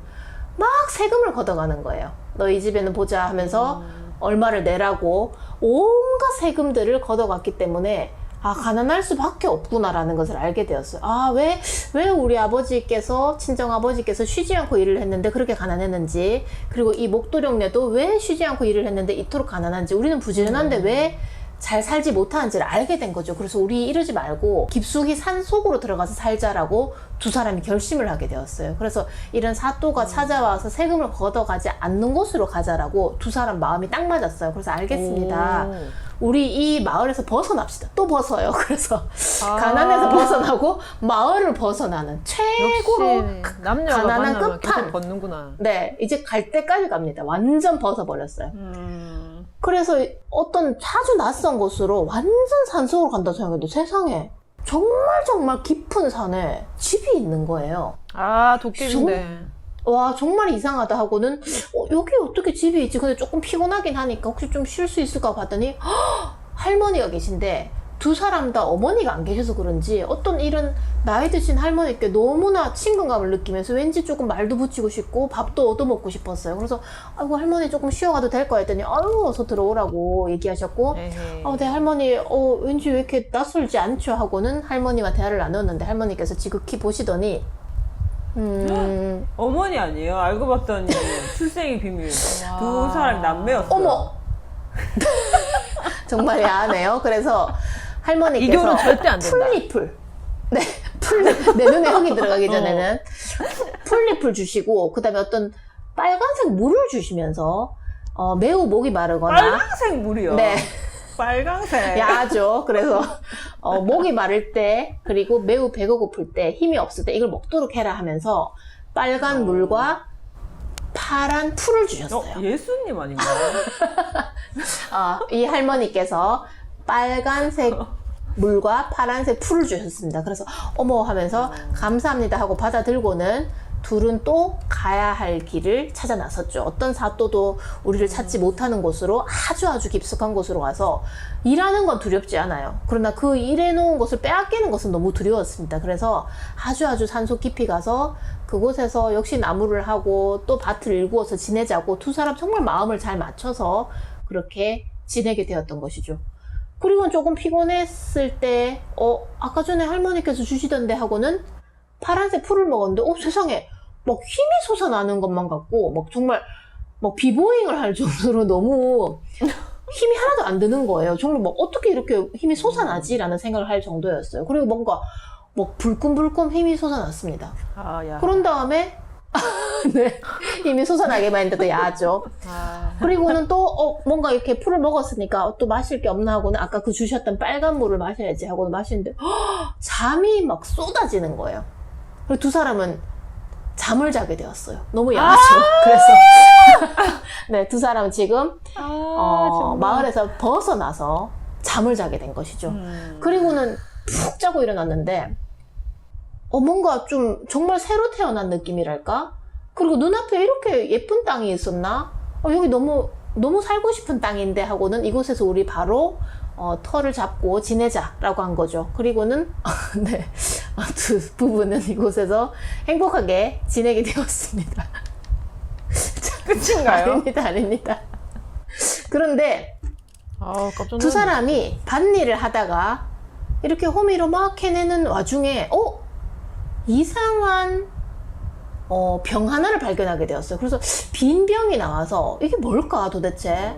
막 세금을 걷어가는 거예요. 너 이 집에는 보자 하면서 얼마를 내라고 온갖 세금들을 걷어갔기 때문에 가난할 수밖에 없구나라는 것을 알게 되었어요. 왜 우리 아버지께서, 친정아버지께서 쉬지 않고 일을 했는데 그렇게 가난했는지, 그리고 이 목도령네도 왜 쉬지 않고 일을 했는데 이토록 가난한지, 우리는 부지런한데 왜 잘 살지 못하는지를 알게 된 거죠. 그래서 우리 이러지 말고 깊숙이 산 속으로 들어가서 살자라고 두 사람이 결심을 하게 되었어요. 그래서 이런 사또가 찾아와서 세금을 걷어가지 않는 곳으로 가자라고 두 사람 마음이 딱 맞았어요. 그래서 알겠습니다. 우리 이 마을에서 벗어납시다. 또 벗어요. 그래서 가난에서 벗어나고 마을을 벗어나는 최고로 남녀가 가난한 만나면 끝판. 계속 벗는구나. 네, 이제 갈 때까지 갑니다. 완전 벗어버렸어요. 그래서 어떤 아주 낯선 곳으로 완전 산속으로 간다 생각해도 세상에 정말 깊은 산에 집이 있는 거예요. 도깨비인데. 와, 정말 이상하다 하고는 여기 어떻게 집이 있지? 근데 조금 피곤하긴 하니까 혹시 좀 쉴 수 있을까 봤더니 할머니가 계신데 두 사람 다 어머니가 안 계셔서 그런지 어떤 이런 나이 드신 할머니께 너무나 친근감을 느끼면서 왠지 조금 말도 붙이고 싶고 밥도 얻어먹고 싶었어요. 그래서 아이고 할머니 조금 쉬어가도 될 거 했더니 어서 들어오라고 얘기하셨고 네 할머니 왠지 왜 이렇게 낯설지 않죠 하고는 할머니와 대화를 나눴는데 할머니께서 지극히 보시더니 어머니 아니에요? 알고 봤더니 출생의 비밀. 두 사람 남매였어요. 어머 정말 야하네요. 그래서 할머니께서 이교는 절대 안 된다. 풀잎을 내 눈에 흙이 들어가기 전에는 풀잎을 주시고 그 다음에 어떤 빨간색 물을 주시면서 매우 목이 마르거나 빨간색 물이요? 네. 빨간색. 야하죠. 그래서 목이 마를 때 그리고 매우 배가 고플 때 힘이 없을 때 이걸 먹도록 해라 하면서 빨간 물과 파란 풀을 주셨어요. 예수님 아닌가요? 이 할머니께서 빨간색 물과 파란색 풀을 주셨습니다. 그래서 어머 하면서 감사합니다 하고 받아 들고는 둘은 또 가야 할 길을 찾아 나섰죠. 어떤 사또도 우리를 찾지 못하는 곳으로 아주 깊숙한 곳으로 가서 일하는 건 두렵지 않아요. 그러나 그 일해놓은 것을 빼앗기는 것은 너무 두려웠습니다. 그래서 아주 산속 깊이 가서 그곳에서 역시 나무를 하고 또 밭을 일구어서 지내자고 두 사람 정말 마음을 잘 맞춰서 그렇게 지내게 되었던 것이죠. 그리고 조금 피곤했을 때 아까 전에 할머니께서 주시던데 하고는 파란색 풀을 먹었는데 세상에 막 힘이 솟아나는 것만 같고 막 정말 막 비보잉을 할 정도로 너무 힘이 하나도 안 드는 거예요. 정말 막 어떻게 이렇게 힘이 솟아나지라는 생각을 할 정도였어요. 그리고 뭔가 막 불끈불끈 힘이 솟아났습니다. 그런 다음에 네, 힘이 솟아나게만 했는데도 야하죠. 그리고는 또 뭔가 이렇게 풀을 먹었으니까 또 마실 게 없나 하고는 아까 그 주셨던 빨간 물을 마셔야지 하고는 마시는데 잠이 막 쏟아지는 거예요. 그리고 두 사람은 잠을 자게 되었어요. 너무 야하죠. 그래서 네, 두 사람은 지금 마을에서 벗어나서 잠을 자게 된 것이죠. 그리고는 푹 자고 일어났는데 뭔가 좀 정말 새로 태어난 느낌이랄까? 그리고 눈앞에 이렇게 예쁜 땅이 있었나? 여기 너무 살고 싶은 땅인데 하고는 이곳에서 우리 바로 터를 잡고 지내자라고 한 거죠. 그리고는 네, 두 부부는 이곳에서 행복하게 지내게 되었습니다. 끝인가요? 아닙니다. 그런데 깜짝 두 사람이 밭일을 하다가 이렇게 호미로 막 해내는 와중에 이상한 병 하나를 발견하게 되었어요. 그래서 빈 병이 나와서 이게 뭘까 도대체?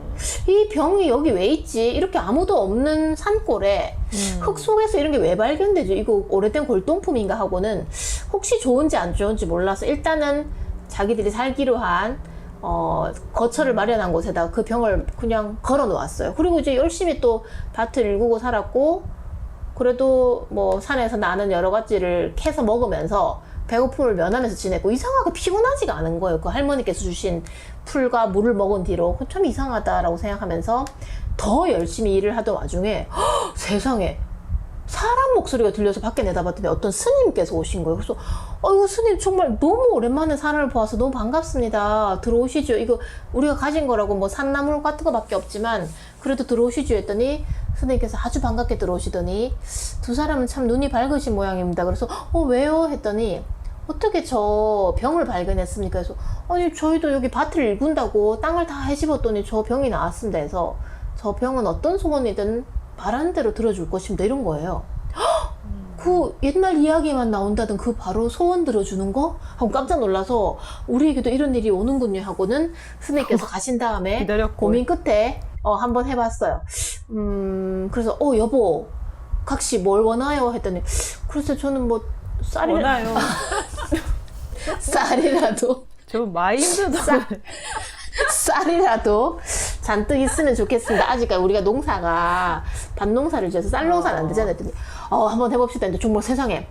이 병이 여기 왜 있지? 이렇게 아무도 없는 산골에 흙 속에서 이런 게 왜 발견되지? 이거 오래된 골동품인가 하고는 혹시 좋은지 안 좋은지 몰라서 일단은 자기들이 살기로 한 거처를 마련한 곳에다가 그 병을 그냥 걸어 놓았어요. 그리고 이제 열심히 또 밭을 일구고 살았고 그래도 뭐 산에서 나는 여러 가지를 캐서 먹으면서 배고픔을 면하면서 지냈고 이상하게 피곤하지가 않은 거예요. 그 할머니께서 주신 풀과 물을 먹은 뒤로 참 이상하다라고 생각하면서 더 열심히 일을 하던 와중에 세상에 사람 목소리가 들려서 밖에 내다봤더니 어떤 스님께서 오신 거예요. 그래서 이거 스님 정말 너무 오랜만에 사람을 보아서 너무 반갑습니다. 들어오시죠. 이거 우리가 가진 거라고 뭐 산나물 같은 거밖에 없지만 그래도 들어오시죠 했더니 스님께서 아주 반갑게 들어오시더니 두 사람은 참 눈이 밝으신 모양입니다. 그래서 왜요? 했더니 어떻게 저 병을 발견했습니까? 그래서 아니 저희도 여기 밭을 일군다고 땅을 다 헤집었더니 저 병이 나왔습니다 해서 저 병은 어떤 소원이든 바란 대로 들어줄 것입니다 이런 거예요. 그 옛날 이야기만 나온다던 그 바로 소원 들어주는 거? 하고 깜짝 놀라서 우리에게도 이런 일이 오는군요 하고는 스님께서 가신 다음에 기다렸고. 고민 끝에 한번 해봤어요. 그래서 여보 각시 뭘 원하요? 했더니 글쎄 저는 뭐 원하요. 쌀이라도 저 마인드도 쌀이라도 잔뜩 있으면 좋겠습니다. 아직까지 우리가 농사가 밭농사를 지어서 쌀 농사는 안 되잖아요. 했더니 한번 해봅시다. 근데 정말 세상에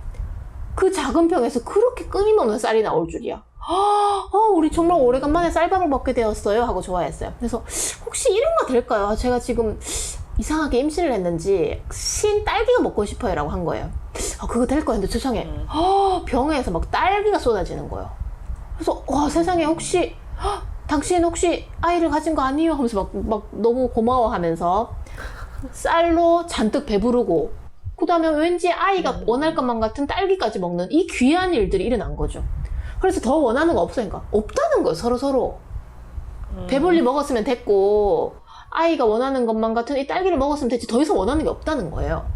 그 작은 병에서 그렇게 끊임없는 쌀이 나올 줄이야. 우리 정말 오래간만에 쌀밥을 먹게 되었어요 하고 좋아했어요. 그래서 혹시 이런 거 될까요? 제가 지금 이상하게 임신을 했는지 신 딸기가 먹고 싶어요 라고 한 거예요. 그거 될 거야. 근데 세상에 병에서 막 딸기가 쏟아지는 거예요. 그래서 세상에 혹시 당신 혹시 아이를 가진 거 아니에요? 하면서 막 너무 고마워하면서 쌀로 잔뜩 배부르고 그 다음에 왠지 아이가 원할 것만 같은 딸기까지 먹는 이 귀한 일들이 일어난 거죠. 그래서 더 원하는 거 없으니까 없다는 거예요. 서로 배불리 먹었으면 됐고 아이가 원하는 것만 같은 이 딸기를 먹었으면 됐지 더 이상 원하는 게 없다는 거예요.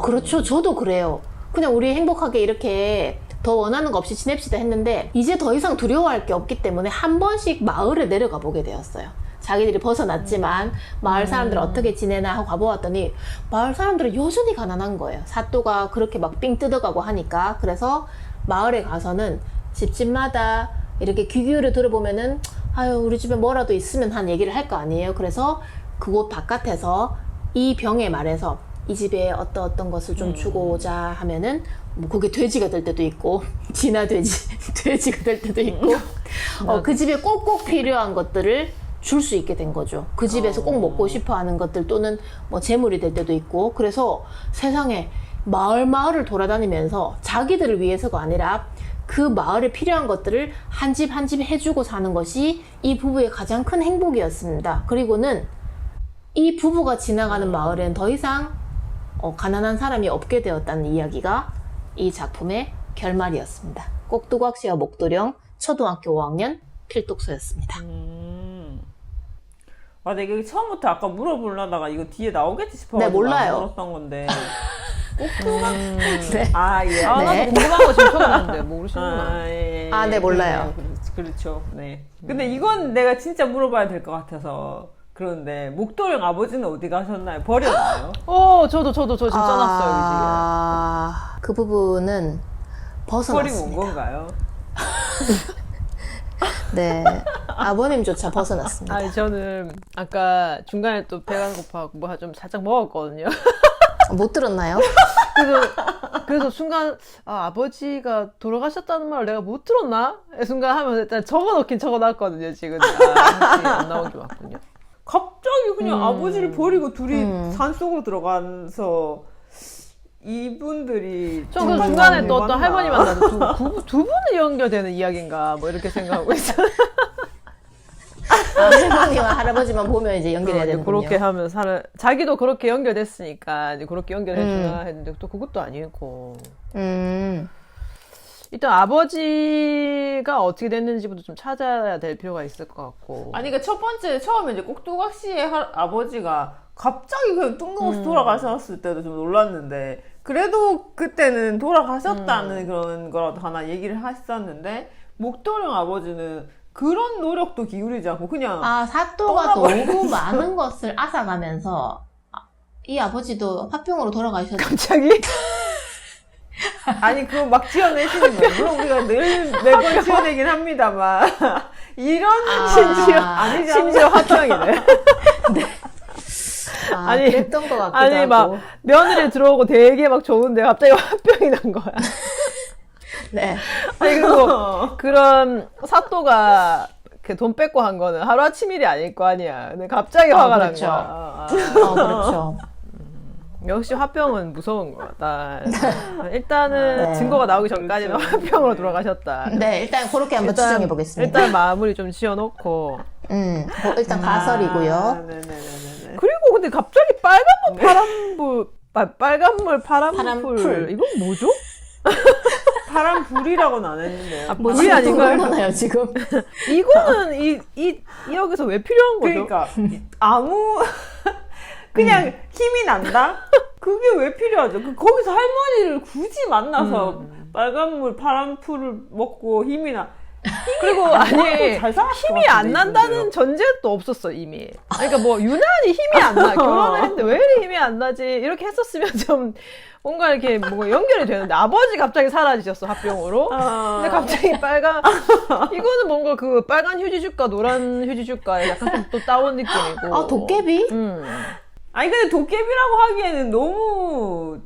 그렇죠. 저도 그래요. 그냥 우리 행복하게 이렇게 더 원하는 거 없이 지냅시다 했는데 이제 더 이상 두려워할 게 없기 때문에 한 번씩 마을에 내려가 보게 되었어요. 자기들이 벗어났지만 마을 사람들 어떻게 지내나 하고 가보았더니 마을 사람들은 여전히 가난한 거예요. 사또가 그렇게 막 삥 뜯어가고 하니까. 그래서 마을에 가서는 집집마다 이렇게 귀 기울여 들어보면은 아유 우리 집에 뭐라도 있으면 한 얘기를 할 거 아니에요. 그래서 그곳 바깥에서 이 병에 말해서 이 집에 어떤 것을 좀 주고 오자 하면은 뭐 그게 돼지가 될 때도 있고 진화 돼지가 될 때도 있고 그 집에 꼭꼭 필요한 것들을 줄 수 있게 된 거죠. 그 집에서 꼭 먹고 싶어하는 것들 또는 뭐 재물이 될 때도 있고 그래서 세상에 마을을 돌아다니면서 자기들을 위해서가 아니라 그 마을에 필요한 것들을 한 집 한 집 해주고 사는 것이 이 부부의 가장 큰 행복이었습니다. 그리고는 이 부부가 지나가는 마을엔 더 이상 가난한 사람이 없게 되었다는 이야기가 이 작품의 결말이었습니다. 꼭두각시와 목도령 초등학교 5학년 필독서였습니다. 아, 내가 처음부터 아까 물어보려다가 이거 뒤에 나오겠지 싶어가지고 네, 몰라요. 안 물었던 건데. 네. 아, 예. 아, 네. 나도 궁금한 거 지금 쳐다봤는데 모르시는구나. 예. 아, 네, 몰라요. 그렇죠. 네. 근데 이건 내가 진짜 물어봐야 될 것 같아서. 그런데 목도령 아버지는 어디 가셨나요? 버렸나요? 저도 지금 써놨어요, 그 부분은 버리고 벗어났습니다. 온 건가요? 네, 아버님조차 벗어났습니다. 아니, 저는 아까 중간에 또 배가 고파갖고 뭐 좀 살짝 먹었거든요. 못 들었나요? 그래서 순간, 아버지가 돌아가셨다는 말을 내가 못 들었나? 순간 하면서 일단 적어놨거든요, 지금. 혹시 안 나온 게 맞군요. 갑자기 그냥 아버지를 버리고 둘이 산속으로 들어가서 이분들이 저 그 중간에 또 어떤 할머니 만나서 두 분이 연결되는 이야기인가 뭐 이렇게 생각하고 있어요. 할머니와 할아버지만 보면 이제 연결해야 이제 되는군요. 그렇게 하면 자기도 그렇게 연결됐으니까 이제 그렇게 연결해주나 했는데 또 그것도 아니고. 일단 아버지가 어떻게 됐는지부터 좀 찾아야 될 필요가 있을 것 같고. 아니, 그러니까 첫 번째, 처음에 이제 꼭두각 씨의 아버지가 갑자기 그냥 뜬금없이 돌아가셨을 때도 좀 놀랐는데, 그래도 그때는 돌아가셨다는 그런 거라도 하나 얘기를 했었는데, 목도령 아버지는 그런 노력도 기울이지 않고 그냥. 사또가 너무 많은 것을 앗아가면서, 이 아버지도 화병으로 돌아가셨죠. 갑자기? 아니, 그거 막 지어내시는 거예요. 물론 우리가 매번 지어내긴 합니다만. 이런 아니지 심지어 화병이네. 아니, 그랬던 것 같기도 아니, 하고. 막, 며느리 들어오고 되게 막 좋은데 갑자기 화병이 난 거야. 네. 아니, 그리고 그런 사또가 돈 뺏고 한 거는 하루아침 일이 아닐 거 아니야. 근데 갑자기 화가 그렇죠. 난 거야. 그렇죠. 역시 화병은 무서운 거다. 일단은 네. 증거가 나오기 전까지는 그렇죠. 화병으로 돌아가셨다. 네, 일단 그렇게 한번 추정해 보겠습니다. 일단 마무리 좀 지어놓고. 일단 가설이고요. 네네네네. 그리고 근데 갑자기 빨간물 파란풀. 이건 뭐죠? 파란 불이라고는 안 했는데요. 물이 아닌가요? 나요 지금. 이거는 여기서 왜 필요한 거죠? 그러니까 그냥 힘이 난다? 그게 왜 필요하죠? 거기서 할머니를 굳이 만나서 빨간물, 파란풀을 먹고 힘이 나. 그리고 아니 잘 살았을 것 힘이 안 같은데, 난다는 이분들요. 전제도 없었어 이미. 그러니까 뭐 유난히 힘이 안 나. 결혼을 했는데 왜 이리 힘이 안 나지? 이렇게 했었으면 좀 뭔가 이렇게 뭐 연결이 되는데 아버지 갑자기 사라지셨어 화병으로. 근데 갑자기 이거는 뭔가 그 빨간 휴지줄과 노란 휴지줄과에 약간 좀 또 따온 느낌이고. 도깨비? 아니 근데 도깨비라고 하기에는 너무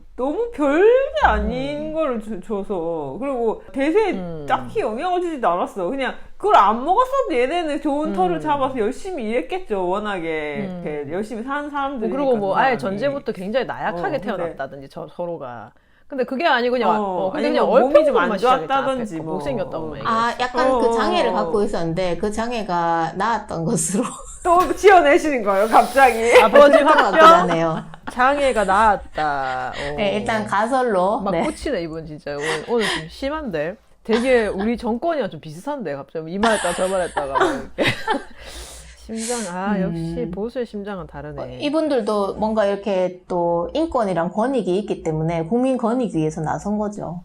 별게 아닌 거를 줘서 그리고 대세에 딱히 영향을 주지도 않았어. 그냥 그걸 안 먹었어도 얘네는 좋은 털을 잡아서 열심히 일했겠죠. 워낙에 이렇게 열심히 사는 사람들이. 그리고 뭐 아예 전제부터 굉장히 나약하게 태어났다든지 서로가. 근데 그게 아니고 그냥 근데 그냥 몸이 좀 안 얼핏 좋았다든지 뭐. 못생겼다고 얘기해. 약간 그 장애를 갖고 있었는데 그 장애가 나았던 것으로 또 지어내시는 거예요, 갑자기. 아버지 그랬던 것 같기도 화병 하네요. 장애가 나았다. 네, 일단 가설로. 막 네. 꽂히네 이분 진짜 오늘 좀 심한데. 되게 우리 정권이랑 좀 비슷한데 갑자기 이 말했다가 저 말했다가 막 이렇게. 심장 역시 보수의 심장은 다르네. 이분들도 뭔가 이렇게 또 인권이랑 권익이 있기 때문에 국민 권익 위해서 나선 거죠.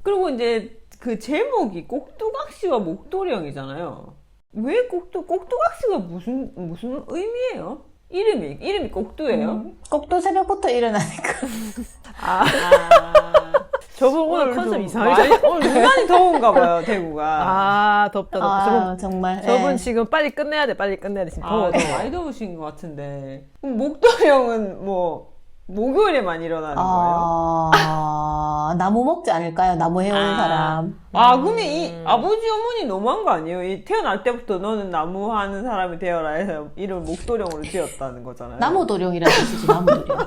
그리고 이제 그 제목이 꼭두각시와 목도령이잖아요. 왜 꼭두각시가 무슨 의미예요? 이름이 꼭두예요? 꼭두 새벽부터 일어나니까. 저분 오늘 오늘 컨셉 좀 이상하죠? 오늘 유난히 더운가 봐요, 대구가. 아, 덥다. 아, 정말. 저분 예. 지금 빨리 끝내야 돼. 지금 더워. 좀 많이 더우신 것 같은데. 그럼 목도령은 뭐 목요일에만 일어나는 거예요? 나무 먹지 않을까요? 나무 해오는 사람. 그러면 이 아버지 어머니 너무한 거 아니에요? 이 태어날 때부터 너는 나무 하는 사람이 되어라 해서 이름을 목도령으로 지었다는 거잖아요. 나무도령이라는 뜻이지, 나무도령.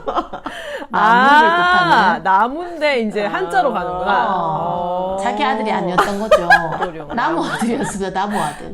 나무를 뜻하는. 나무인데 이제 한자로 가는구나. 자기 아들이 아니었던 거죠. 도령. 나무 아들이었습니다, 나무 아들.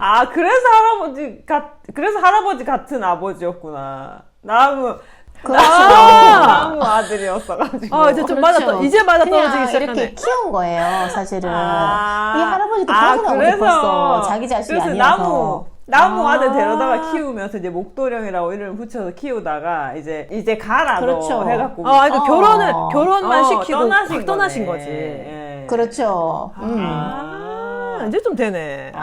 그래서 할아버지 같은 아버지였구나. 나무 그렇죠. 나무 아들이었어가지고. 이제 좀 그렇죠. 이제 맞아 그냥 떨어지기 시작하네. 이렇게 키운 거예요, 사실은. 아. 이 할아버지도 벗어나고 싶었어. 자기 자식이 그래서 아니어서. 나무 아들 데려다가 키우면서 이제 목도령이라고 이름을 붙여서 키우다가 이제 가라 그렇죠. 너 해갖고 그러니까 결혼만 시키고 떠나신 떠나신 거네. 거지. 예. 그렇죠. 이제 좀 되네.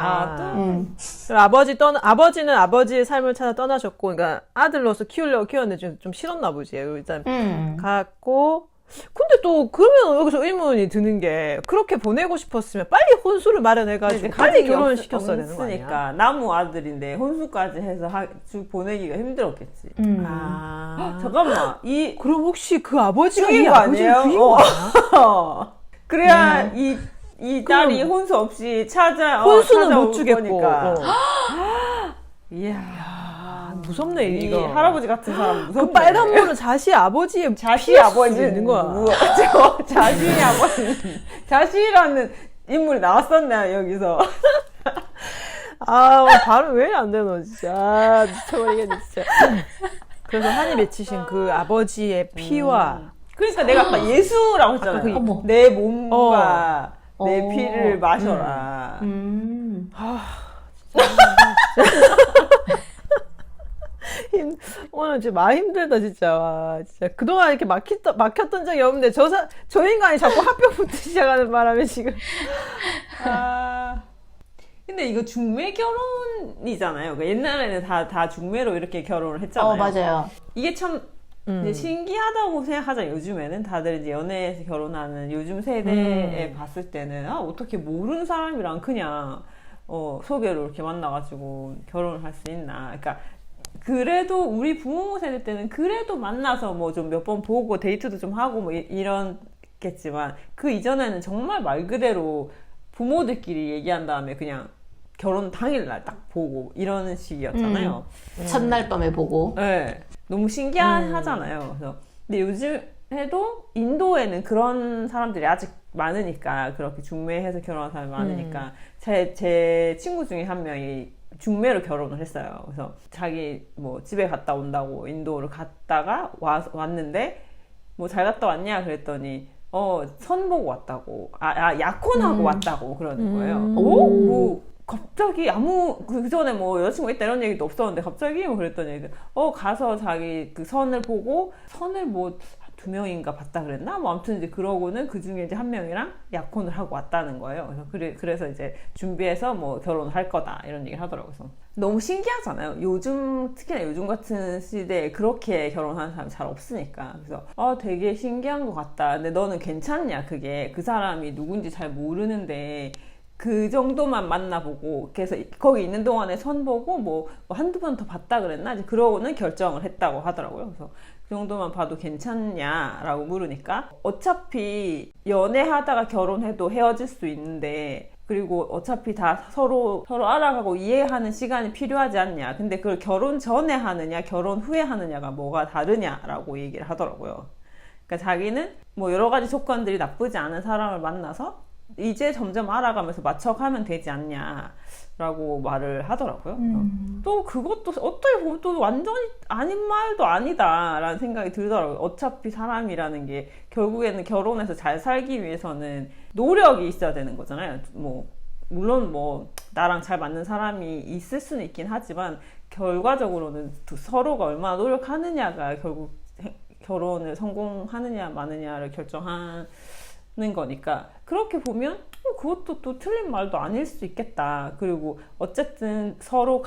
아버지는 아버지의 삶을 찾아 떠나셨고, 그러니까 아들로서 키우려고 키웠는데 좀 싫었나 보지. 일단 갔고, 근데 또 그러면 여기서 의문이 드는 게 그렇게 보내고 싶었으면 빨리 혼수를 마련해가지고 빨리 결혼을 시켰어야 되는 거 아니야? 없으니까 나무 아들인데 혼수까지 해서 보내기가 힘들었겠지. 잠깐만 그럼 혹시 그 아버지가 이 죽인 거 아버지를 아니에요? 죽인 거 아니야? 그래야 이 딸이 혼수 없이 혼수는 못 주겠고. 거니까. 이야, 무섭네 이 이거. 할아버지 같은 사람 무섭네. 그 빨간 물은 자시 아버지의 자시 아버지 있는 거야. 자시 아버지 자시라는 인물이 나왔었나 여기서. 발음 왜 이래 안 되노 진짜. 미쳐버리겠네 진짜. 그래서 한이 맺히신 그 아버지의 피와 그러니까 내가 아까 예수라고 했잖아요. 어머. 내 몸과 내 어. 피를 마셔라. 오늘 진짜 많이 힘들다 진짜. 와, 진짜 그동안 이렇게 막혔던 적이 없는데 저 인간이 자꾸 합병부터 시작하는 바람에 지금. 근데 이거 중매 결혼이잖아요. 그러니까 옛날에는 다 중매로 이렇게 결혼을 했잖아요. 맞아요. 이게 참 이제 신기하다고 생각하잖아요. 요즘에는 다들 이제 연애에서 결혼하는 요즘 세대에 봤을 때는 어떻게 모르는 사람이랑 그냥 소개로 이렇게 만나가지고 결혼을 할 수 있나. 그러니까 그래도 우리 부모 세대 때는 그래도 만나서 뭐 좀 몇 번 보고 데이트도 좀 하고 뭐 이런겠지만 그 이전에는 정말 말 그대로 부모들끼리 얘기한 다음에 그냥 결혼 당일날 딱 보고 이런 식이었잖아요. 첫날 밤에 보고. 네. 너무 신기하잖아요. 그래서 근데 요즘에도 인도에는 그런 사람들이 아직 많으니까 그렇게 중매해서 결혼한 사람이 많으니까 제 친구 중에 한 명이 중매로 결혼을 했어요. 그래서 자기 뭐 집에 갔다 온다고 인도를 갔다가 왔는데 뭐 잘 갔다 왔냐 그랬더니 선 보고 왔다고 약혼하고 왔다고 그러는 거예요. 뭐 갑자기 그 전에 뭐 여자친구가 있다 이런 얘기도 없었는데 갑자기 뭐 그랬더니 가서 자기 그 선을 보고 선을 뭐 2명인가 봤다 그랬나? 뭐 아무튼 이제 그러고는 그 중에 이제 한 명이랑 약혼을 하고 왔다는 거예요. 그래서 이제 준비해서 뭐 결혼을 할 거다 이런 얘기를 하더라고요. 그래서 너무 신기하잖아요. 특히나 요즘 같은 시대에 그렇게 결혼하는 사람이 잘 없으니까. 그래서 되게 신기한 것 같다. 근데 너는 괜찮냐? 그게 그 사람이 누군지 잘 모르는데 그 정도만 만나보고 그래서 거기 있는 동안에 선 보고 뭐 한두 번 더 봤다 그랬나? 이제 그러고는 결정을 했다고 하더라고요. 그래서 그 정도만 봐도 괜찮냐라고 물으니까 어차피 연애하다가 결혼해도 헤어질 수 있는데 그리고 어차피 다 서로 알아가고 이해하는 시간이 필요하지 않냐. 근데 그걸 결혼 전에 하느냐 결혼 후에 하느냐가 뭐가 다르냐라고 얘기를 하더라고요. 그러니까 자기는 뭐 여러 가지 조건들이 나쁘지 않은 사람을 만나서 이제 점점 알아가면서 맞춰가면 되지 않냐라고 말을 하더라고요. 또 그것도 어떻게 보면 또 완전히 아닌 말도 아니다라는 생각이 들더라고요. 어차피 사람이라는 게 결국에는 결혼해서 잘 살기 위해서는 노력이 있어야 되는 거잖아요. 뭐 물론 뭐 나랑 잘 맞는 사람이 있을 수는 있긴 하지만 결과적으로는 서로가 얼마나 노력하느냐가 결국 결혼을 성공하느냐 마느냐를 결정하는 거니까 그렇게 보면 그것도 또 틀린 말도 아닐 수 있겠다. 그리고 어쨌든 서로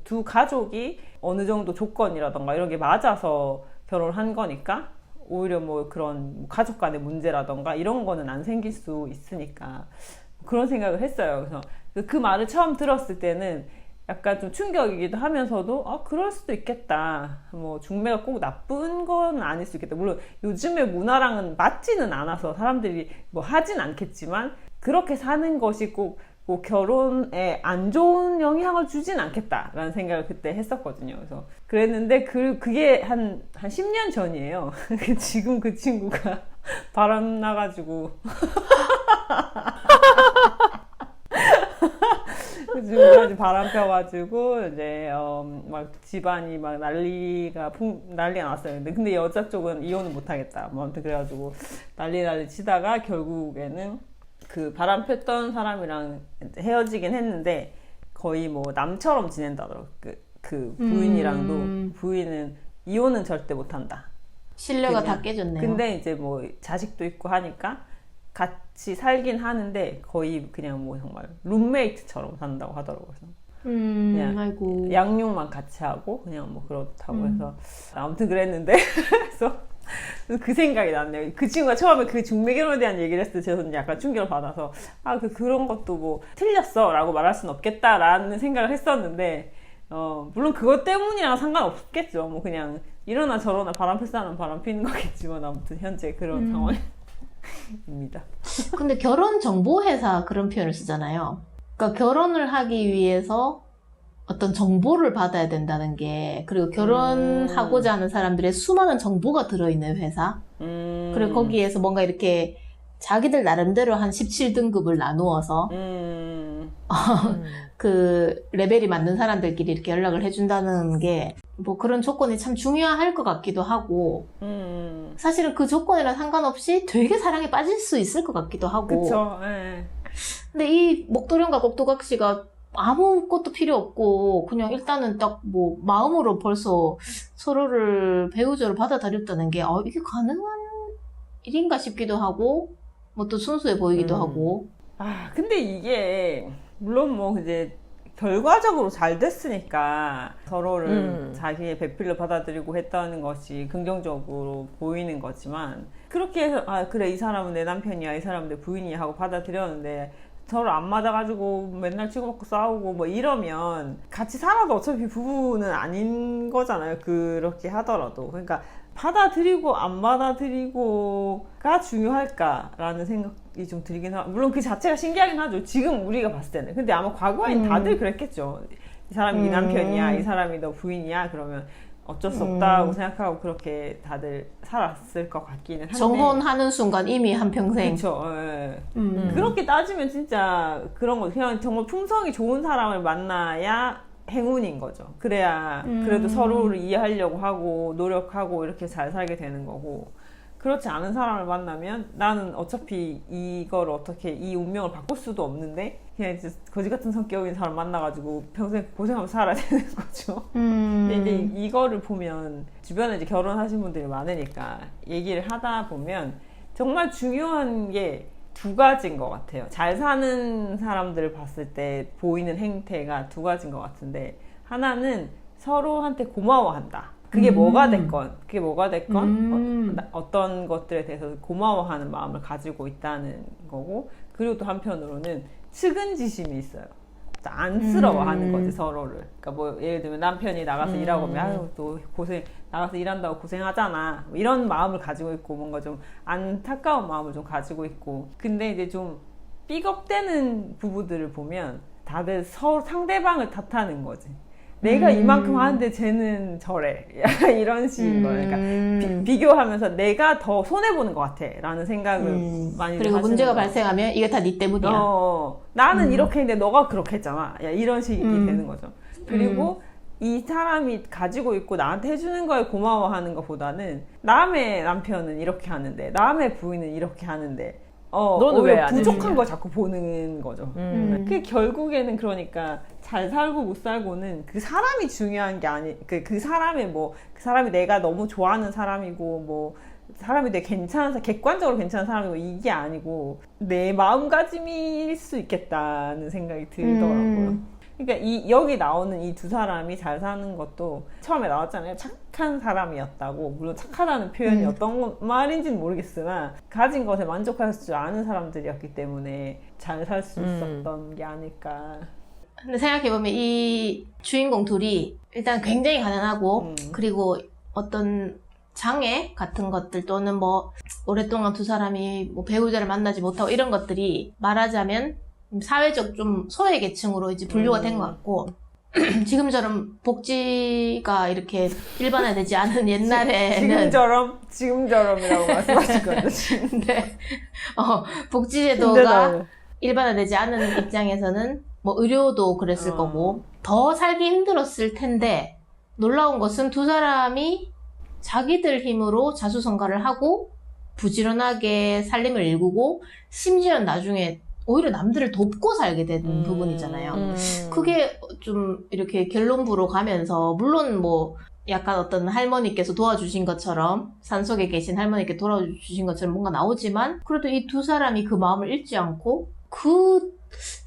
두 가족이 어느 정도 조건이라던가 이런 게 맞아서 결혼한 거니까 오히려 뭐 그런 가족 간의 문제라던가 이런 거는 안 생길 수 있으니까 그런 생각을 했어요. 그래서 그 말을 처음 들었을 때는 약간 좀 충격이기도 하면서도 그럴 수도 있겠다. 뭐 중매가 꼭 나쁜 건 아닐 수 있겠다. 물론 요즘의 문화랑은 맞지는 않아서 사람들이 뭐 하진 않겠지만 그렇게 사는 것이 꼭 뭐 결혼에 안 좋은 영향을 주진 않겠다라는 생각을 그때 했었거든요. 그래서 그랬는데 그게 한 10년 전이에요. 지금 그 친구가 바람 나가지고 지금까지 바람 펴가지고 이제 막 집안이 막 난리가 났어요. 근데 여자 쪽은 이혼을 못하겠다. 뭐 아무튼 그래가지고 난리 치다가 결국에는 그 바람 폈던 사람이랑 헤어지긴 했는데 거의 뭐 남처럼 지낸다더라고. 그 부인이랑도 부인은 이혼은 절대 못한다. 신뢰가 그냥. 다 깨졌네요. 근데 이제 뭐 자식도 있고 하니까 같이 살긴 하는데 거의 그냥 뭐 정말 룸메이트처럼 산다고 하더라고요. 그냥 아이고. 양육만 같이 하고 그냥 뭐 그렇다고 해서 아무튼 그랬는데 그래서 그 생각이 났네요. 그 친구가 처음에 그 중매결혼에 대한 얘기를 했을 때 저는 약간 충격을 받아서 그런 것도 뭐 틀렸어 라고 말할 수는 없겠다라는 생각을 했었는데 물론 그것 때문이랑 상관없겠죠. 뭐 그냥 이러나 저러나 바람 필 사람은 바람 피는 거겠지만 아무튼 현재 그런 상황입니다. 근데 결혼 정보회사 그런 표현을 쓰잖아요. 그러니까 결혼을 하기 위해서 어떤 정보를 받아야 된다는 게, 그리고 결혼하고자 하는 사람들의 수많은 정보가 들어있는 회사. 그리고 거기에서 뭔가 이렇게 자기들 나름대로 한 17등급을 나누어서 그 레벨이 맞는 사람들끼리 이렇게 연락을 해준다는 게 뭐 그런 조건이 참 중요할 것 같기도 하고 사실은 그 조건이랑 상관없이 되게 사랑에 빠질 수 있을 것 같기도 하고. 그쵸. 네. 근데 이 목도령과 꼭두각 씨가 아무것도 필요 없고 그냥 일단은 딱 뭐 마음으로 벌써 서로를 배우자로 받아들였다는 게 이게 가능한 일인가 싶기도 하고 뭐 또 순수해 보이기도 하고. 근데 이게 물론 뭐 이제 결과적으로 잘 됐으니까 서로를 자기의 배필로 받아들이고 했다는 것이 긍정적으로 보이는 거지만, 그렇게 해서 그래 이 사람은 내 남편이야, 이 사람은 내 부인이야 하고 받아들였는데 서로 안 맞아가지고 맨날 치고받고 싸우고 뭐 이러면 같이 살아도 어차피 부부는 아닌 거잖아요. 그렇게 하더라도. 그러니까 받아들이고 안 받아들이고가 중요할까라는 생각이 좀 들긴 하고, 물론 그 자체가 신기하긴 하죠, 지금 우리가 봤을 때는. 근데 아마 과거엔 다들 그랬겠죠. 이 사람이 네 남편이야, 이 사람이 너 부인이야, 그러면 어쩔 수 없다고 생각하고 그렇게 다들 살았을 것 같기는 한데, 정혼하는 순간 이미 한평생. 그렇죠. 예. 그렇게 따지면 진짜 그런 거 그냥 정말 품성이 좋은 사람을 만나야 행운인 거죠. 그래야 그래도 서로를 이해하려고 하고 노력하고 이렇게 잘 살게 되는 거고, 그렇지 않은 사람을 만나면 나는 어차피 이걸 어떻게 이 운명을 바꿀 수도 없는데 그냥 이제 거지 같은 성격인 사람 만나가지고 평생 고생하면서 살아야 되는 거죠. 근데 이제 이거를 보면 주변에 이제 결혼하신 분들이 많으니까 얘기를 하다 보면 정말 중요한 게 두 가지인 것 같아요. 잘 사는 사람들을 봤을 때 보이는 행태가 두 가지인 것 같은데, 하나는 서로한테 고마워한다. 그게 뭐가 됐건 어떤 것들에 대해서 고마워하는 마음을 가지고 있다는 거고, 그리고 또 한편으로는 측은지심이 있어요. 안쓰러워하는 거지, 서로를. 그러니까 뭐 예를 들면 남편이 나가서 일하고 오면 아유 또 나가서 일한다고 고생하잖아, 뭐 이런 마음을 가지고 있고, 뭔가 좀 안타까운 마음을 좀 가지고 있고. 근데 이제 좀 삐걱대는 부부들을 보면 다들 상대방을 탓하는 거지. 내가 이만큼 하는데 쟤는 저래. 이런 식인 거예요. 그러니까 비교하면서 내가 더 손해보는 것 같아 라는 생각을 많이 그리고 문제가 발생하면 이게 다 네 때문이야. 나는 이렇게 했는데 너가 그렇게 했잖아. 이런 식이 되는 거죠. 그리고 이 사람이 가지고 있고 나한테 해주는 거에 고마워하는 것보다는 남의 남편은 이렇게 하는데, 남의 부인은 이렇게 하는데 너는 왜 부족한 걸 자꾸 보는 거죠. 그게 결국에는 그러니까 잘 살고 못 살고는 그 사람이 중요한 게 아니, 그 사람의 그 사람이 내가 너무 좋아하는 사람이고 뭐 사람이 되게 객관적으로 괜찮은 사람이고 이게 아니고 내 마음가짐일 수 있겠다는 생각이 들더라고요. 그러니까 여기 나오는 이 두 사람이 잘 사는 것도 처음에 나왔잖아요. 착한 사람이었다고. 물론 착하다는 표현이 어떤 말인지는 모르겠으나 가진 것에 만족할 줄 아는 사람들이었기 때문에 잘 살 수 있었던 게 아닐까. 근데 생각해보면 이 주인공 둘이 일단 굉장히 가난하고 그리고 어떤 장애 같은 것들 또는 뭐 오랫동안 두 사람이 뭐 배우자를 만나지 못하고 이런 것들이 말하자면 사회적 좀 소외계층으로 이제 분류가 된 것 같고 지금처럼 복지가 이렇게 일반화되지 않은 옛날에는 지금처럼이라고 말씀하실 거예요. 네. 복지제도가 일반화되지 않은 입장에서는 뭐 의료도 그랬을 거고 더 살기 힘들었을 텐데 놀라운 것은 두 사람이 자기들 힘으로 자수성가를 하고 부지런하게 살림을 일구고 심지어 나중에 오히려 남들을 돕고 살게 된 부분이잖아요. 그게 좀 이렇게 결론부로 가면서 물론 뭐 약간 어떤 할머니께서 도와주신 것처럼 산속에 계신 할머니께 도와주신 것처럼 뭔가 나오지만 그래도 이 두 사람이 그 마음을 잃지 않고 그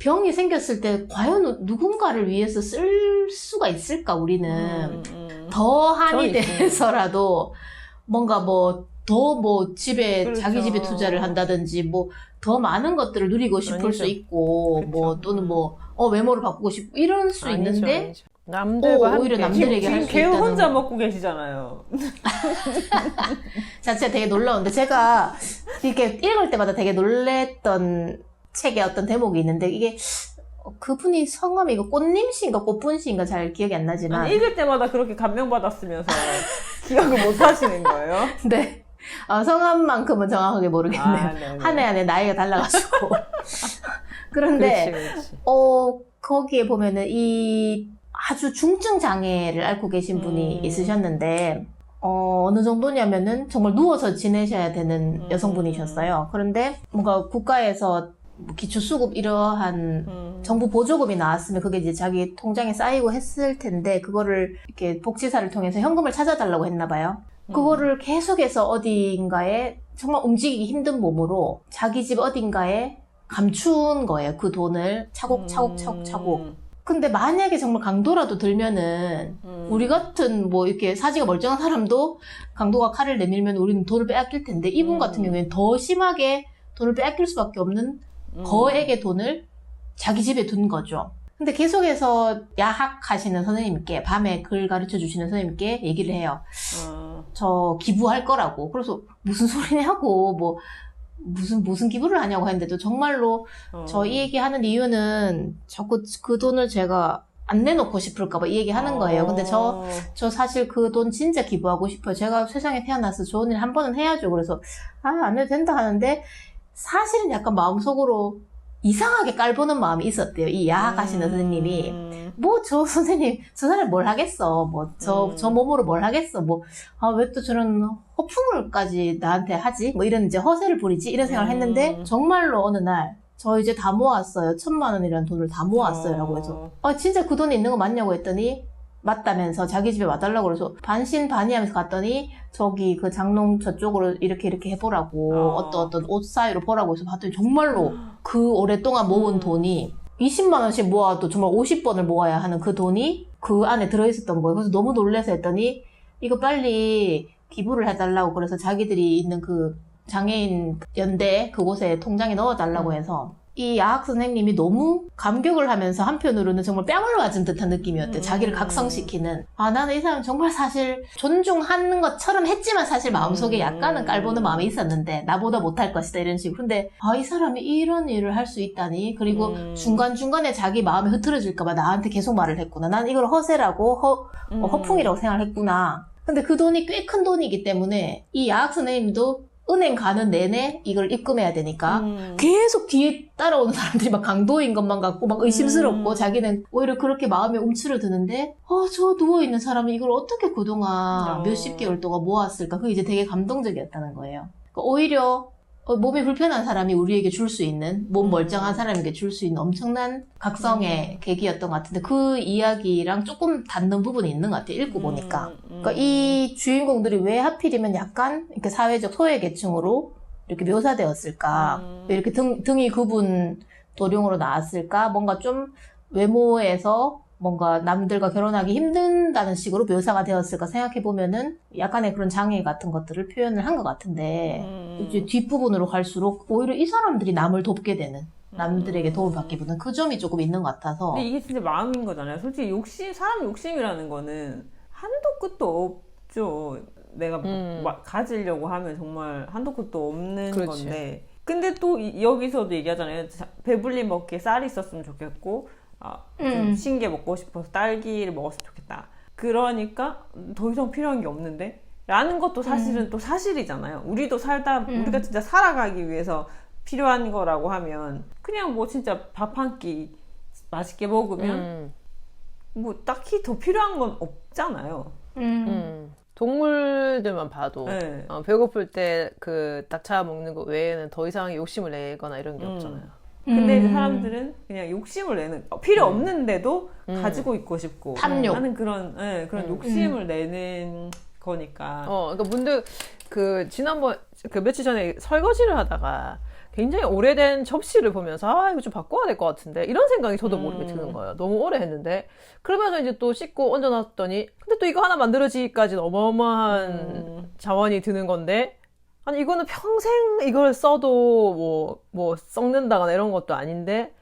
병이 생겼을 때 과연 누군가를 위해서 쓸 수가 있을까 우리는 더 한이 돼서라도 뭔가 더 집에 그렇죠. 자기 집에 투자를 한다든지 뭐 더 많은 것들을 누리고 싶을 아니죠. 수 있고 그렇죠. 뭐 또는 외모를 바꾸고 싶고 이럴 수 있는데 아니죠. 남들과 오히려 함께. 남들에게 할 수 걔 있다는 혼자 거 먹고 계시잖아요. 자체가 되게 놀라운데 제가 이렇게 읽을 때마다 되게 놀랬던 책의 어떤 대목이 있는데 이게 그분이 성함이 이거 꽃님씨인가 꽃분씨인가 잘 기억이 안 나지만 아니, 읽을 때마다 그렇게 감명받았으면서 기억을 못 하시는 거예요? 네. 성함만큼은 정확하게 모르겠네요. 네네. 한 해 한 해 나이가 달라가지고. 그런데, 그렇지. 거기에 보면은 이 아주 중증 장애를 앓고 계신 분이 있으셨는데, 어느 정도냐면은 정말 누워서 지내셔야 되는 여성분이셨어요. 그런데 뭔가 국가에서 뭐 기초수급 이러한 정부 보조금이 나왔으면 그게 이제 자기 통장에 쌓이고 했을 텐데, 그거를 이렇게 복지사를 통해서 현금을 찾아달라고 했나 봐요. 그거를 계속해서 어딘가에 정말 움직이기 힘든 몸으로 자기 집 어딘가에 감춘 거예요. 그 돈을 차곡차곡. 근데 만약에 정말 강도라도 들면은 우리 같은 뭐 이렇게 사지가 멀쩡한 사람도 강도가 칼을 내밀면 우리는 돈을 빼앗길 텐데 이분 같은 경우에는 더 심하게 돈을 빼앗길 수밖에 없는 거액의 돈을 자기 집에 둔 거죠. 근데 계속해서 야학하시는 선생님께 밤에 글 가르쳐 주시는 선생님께 얘기를 해요. 저 기부할 거라고. 그래서 무슨 소리냐고 뭐 무슨 기부를 하냐고 했는데도 정말로 저 이 얘기 하는 이유는 자꾸 그 돈을 제가 안 내놓고 싶을까 봐 이 얘기 하는 거예요. 근데 저 사실 그 돈 진짜 기부하고 싶어요. 제가 세상에 태어나서 좋은 일 한 번은 해야죠. 그래서 안 해도 된다 하는데 사실은 약간 마음속으로 이상하게 깔보는 마음이 있었대요. 이 야학하시는 선생님이. 뭐, 저 선생님, 저 사람이 뭘 하겠어. 뭐, 저 몸으로 뭘 하겠어. 뭐, 왜 또 저런 허풍을까지 나한테 하지? 뭐, 이런 이제 허세를 부리지? 이런 생각을 했는데, 정말로 어느 날, 저 이제 다 모았어요. 1,000만 원이라는 돈을 다 모았어요. 라고 해서. 진짜 그 돈이 있는 거 맞냐고 했더니, 맞다면서 자기 집에 와달라고 그래서 반신반의하면서 갔더니 저기 그 장롱 저쪽으로 이렇게 해보라고 어떤 옷 사이로 보라고 해서 봤더니 정말로 그 오랫동안 모은 돈이 20만 원씩 모아도 정말 50번을 모아야 하는 그 돈이 그 안에 들어있었던 거예요. 그래서 너무 놀라서 했더니 이거 빨리 기부를 해달라고 그래서 자기들이 있는 그 장애인 연대 그곳에 통장에 넣어달라고 해서 이 야학 선생님이 너무 감격을 하면서 한편으로는 정말 뺨을 맞은 듯한 느낌이었대요. 자기를 각성시키는. 나는 이 사람 정말 사실 존중하는 것처럼 했지만 사실 마음속에 약간은 깔보는 마음이 있었는데 나보다 못할 것이다 이런 식으로. 근데 이 사람이 이런 일을 할 수 있다니. 그리고 중간중간에 자기 마음이 흐트러질까봐 나한테 계속 말을 했구나. 난 이걸 허세라고 허풍이라고 생각했구나. 근데 그 돈이 꽤 큰 돈이기 때문에 이 야학 선생님도 은행 가는 내내 이걸 입금해야 되니까 계속 뒤에 따라오는 사람들이 막 강도인 것만 같고 막 의심스럽고 자기는 오히려 그렇게 마음에 움츠러드는데 저 누워있는 사람이 이걸 어떻게 그동안 몇십 개월 동안 모았을까. 그게 이제 되게 감동적이었다는 거예요. 그러니까 오히려 몸이 불편한 사람이 우리에게 줄 수 있는 몸 멀쩡한 사람에게 줄 수 있는 엄청난 각성의 계기였던 것 같은데 그 이야기랑 조금 닿는 부분이 있는 것 같아요. 읽고 보니까. 그러니까 이 주인공들이 왜 하필이면 약간 이렇게 사회적 소외계층으로 이렇게 묘사되었을까? 왜 이렇게 등이 굽은 도룡으로 나왔을까? 뭔가 좀 외모에서 뭔가 남들과 결혼하기 힘든다는 식으로 묘사가 되었을까 생각해보면은 약간의 그런 장애 같은 것들을 표현을 한 것 같은데 이제 뒷부분으로 갈수록 오히려 이 사람들이 남을 돕게 되는 남들에게 도움을 받게 되는 그 점이 조금 있는 것 같아서 근데 이게 진짜 마음인 거잖아요. 솔직히 사람 욕심이라는 거는 한도 끝도 없죠. 내가 가지려고 하면 정말 한도 끝도 없는 그렇지. 건데. 근데 또 여기서도 얘기하잖아요. 배불리 먹기에 쌀이 있었으면 좋겠고, 좀 신게 먹고 싶어서 딸기를 먹었으면 좋겠다. 그러니까 더 이상 필요한 게 없는데? 라는 것도 사실은 또 사실이잖아요. 우리도 우리가 진짜 살아가기 위해서 필요한 거라고 하면, 그냥 뭐 진짜 밥 한 끼 맛있게 먹으면, 뭐 딱히 더 필요한 건 없잖아요. 동물들만 봐도 네. 배고플 때 그 딱 잡아 먹는 거 외에는 더 이상 욕심을 내거나 이런 게 없잖아요. 근데 이제 사람들은 그냥 욕심을 내는 필요 없는데도 가지고 있고 싶고 탐욕. 하는 그런 욕심을 내는 거니까. 그러니까 문득 지난번 며칠 전에 설거지를 하다가 굉장히 오래된 접시를 보면서 이거 좀 바꿔야 될 것 같은데 이런 생각이 저도 모르게 드는 거예요. 너무 오래 했는데 그러면서 이제 또 씻고 얹어놨더니 근데 또 이거 하나 만들어지기까지는 어마어마한 자원이 드는 건데 아니 이거는 평생 이걸 써도 뭐 썩는다거나 이런 것도 아닌데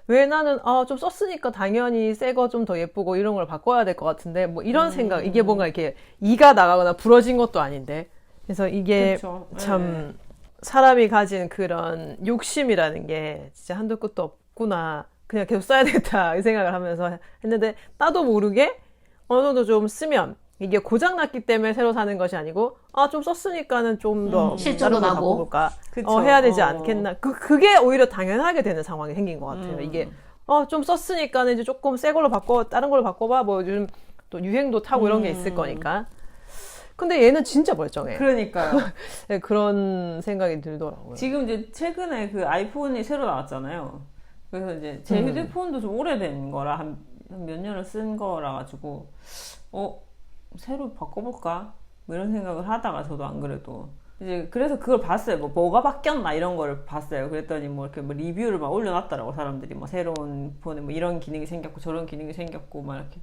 왜 나는 좀 썼으니까 당연히 새 거 좀 더 예쁘고 이런 걸 바꿔야 될 것 같은데 뭐 이런 생각 이게 뭔가 이렇게 이가 나가거나 부러진 것도 아닌데 그래서 이게 그쵸. 참 사람이 가진 그런 욕심이라는 게 진짜 한도 끝도 없구나 그냥 계속 써야 되겠다 이 생각을 하면서 했는데 나도 모르게 어느 정도 좀 쓰면 이게 고장났기 때문에 새로 사는 것이 아니고 좀 썼으니까는 좀 더 실증도 다른 걸 나고. 바꿔볼까 그쵸. 해야 되지 않겠나 그게 오히려 당연하게 되는 상황이 생긴 것 같아요. 이게 좀 썼으니까는 이제 조금 새 걸로 다른 걸로 바꿔봐 뭐 요즘 또 유행도 타고 이런 게 있을 거니까 근데 얘는 진짜 멀쩡해. 그러니까요. 네, 그런 생각이 들더라고요. 지금 이제 최근에 그 아이폰이 새로 나왔잖아요. 그래서 이제 제 휴대폰도 좀 오래된 거라 한 몇 년을 쓴 거라 가지고 새로 바꿔볼까? 뭐 이런 생각을 하다가 저도 안 그래도 이제 그래서 그걸 봤어요. 뭐가 바뀌었나 이런 거를 봤어요. 그랬더니 뭐 이렇게 뭐 리뷰를 막 올려놨더라고 사람들이 뭐 새로운 폰에 뭐 이런 기능이 생겼고 저런 기능이 생겼고 막 이렇게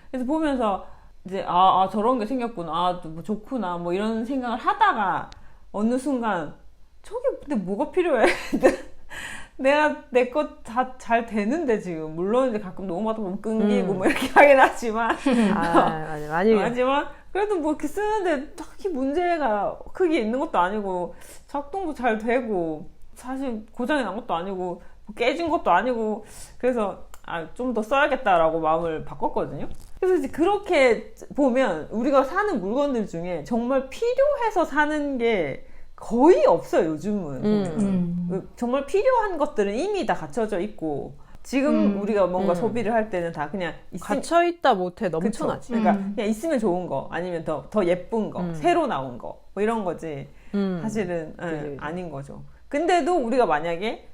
그래서 보면서 이제 저런 게 생겼구나 뭐 좋구나 뭐 이런 생각을 하다가 어느 순간 저게 근데 뭐가 필요해? 내가 내 것 다 잘 되는데 지금 물론 이제 가끔 너무 하다 보면 끊기고 뭐 이렇게 하긴 하지만 하지만 그래도 뭐 이렇게 쓰는데 딱히 문제가 크게 있는 것도 아니고 작동도 잘 되고 사실 고장이 난 것도 아니고 뭐 깨진 것도 아니고 그래서 좀 더 써야겠다라고 마음을 바꿨거든요. 그래서 이제 그렇게 보면 우리가 사는 물건들 중에 정말 필요해서 사는 게 거의 없어요, 요즘은. 정말 필요한 것들은 이미 다 갖춰져 있고, 지금 우리가 뭔가 소비를 할 때는 다 그냥 갇혀있다 못해 넘쳐나지. 그러니까 그냥 있으면 좋은 거, 아니면 더 예쁜 거, 새로 나온 거, 뭐 이런 거지. 사실은 아닌 거죠. 근데도 우리가 만약에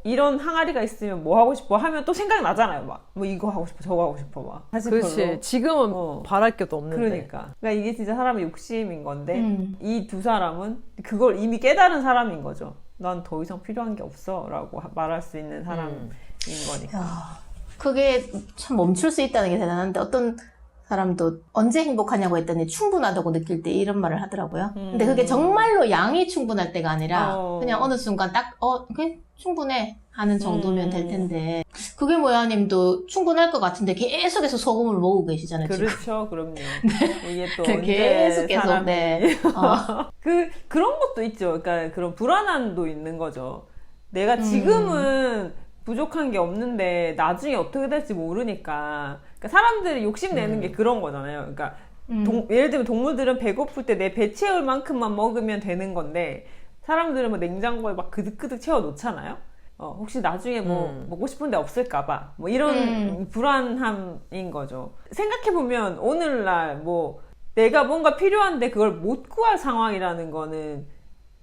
이런 항아리가 있으면 뭐 하고 싶어 하면 또 생각이 나잖아요. 막 뭐 이거 하고 싶어 저거 하고 싶어 막 사실 그렇지. 별로. 지금은 바랄 것도 없는데. 그러니까 이게 진짜 사람의 욕심인 건데 이 두 사람은 그걸 이미 깨달은 사람인 거죠. 난 더 이상 필요한 게 없어 라고 말할 수 있는 사람인 거니까. 야, 그게 참 멈출 수 있다는 게 대단한데 어떤 사람도 언제 행복하냐고 했더니 충분하다고 느낄 때 이런 말을 하더라고요. 근데 그게 정말로 양이 충분할 때가 아니라 그냥 어느 순간 딱 그냥 충분해 하는 정도면 될 텐데 그게 모야님도 충분할 것 같은데 계속해서 소금을 먹고 계시잖아요. 그렇죠. 지금. 그럼요. 이게 또 계속 사람이 네. 그런 것도 있죠. 그러니까 그런 불안함도 있는 거죠. 내가 지금은 부족한 게 없는데 나중에 어떻게 될지 모르니까. 그러니까 사람들이 욕심내는 게 그런 거잖아요. 그러니까 예를 들면 동물들은 배고플 때 내 배 채울 만큼만 먹으면 되는 건데 사람들은 뭐 냉장고에 막 그득그득 채워 놓잖아요. 혹시 나중에 뭐 먹고 싶은데 없을까봐 뭐 이런 불안함인 거죠. 생각해보면 오늘날 뭐 내가 뭔가 필요한데 그걸 못 구할 상황이라는 거는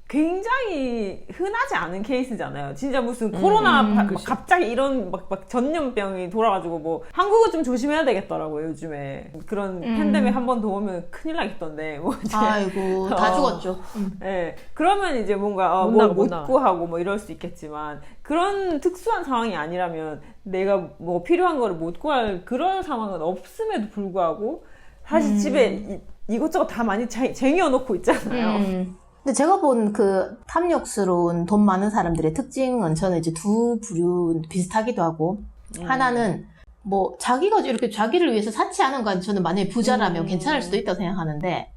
굉장히 흔하지 않은 케이스잖아요. 진짜 무슨 코로나 막 갑자기 이런 막 전염병이 돌아가지고 뭐 한국은 좀 조심해야 되겠더라고요. 요즘에 그런 팬데믹 한 번 더 오면 큰일 나겠던데 뭐 이제 아이고 다 죽었죠. 네, 그러면 이제 뭔가 못 구하고 뭐 이럴 수 있겠지만 그런 특수한 상황이 아니라면 내가 뭐 필요한 거를 못 구할 그런 상황은 없음에도 불구하고 사실 집에 이것저것 다 많이 쟁여놓고 있잖아요. 근데 제가 본 그 탐욕스러운 돈 많은 사람들의 특징은 저는 이제 두 부류 비슷하기도 하고 하나는 뭐 자기가 이렇게 자기를 위해서 사치하는 건 저는 만약에 부자라면 괜찮을 수도 있다고 생각하는데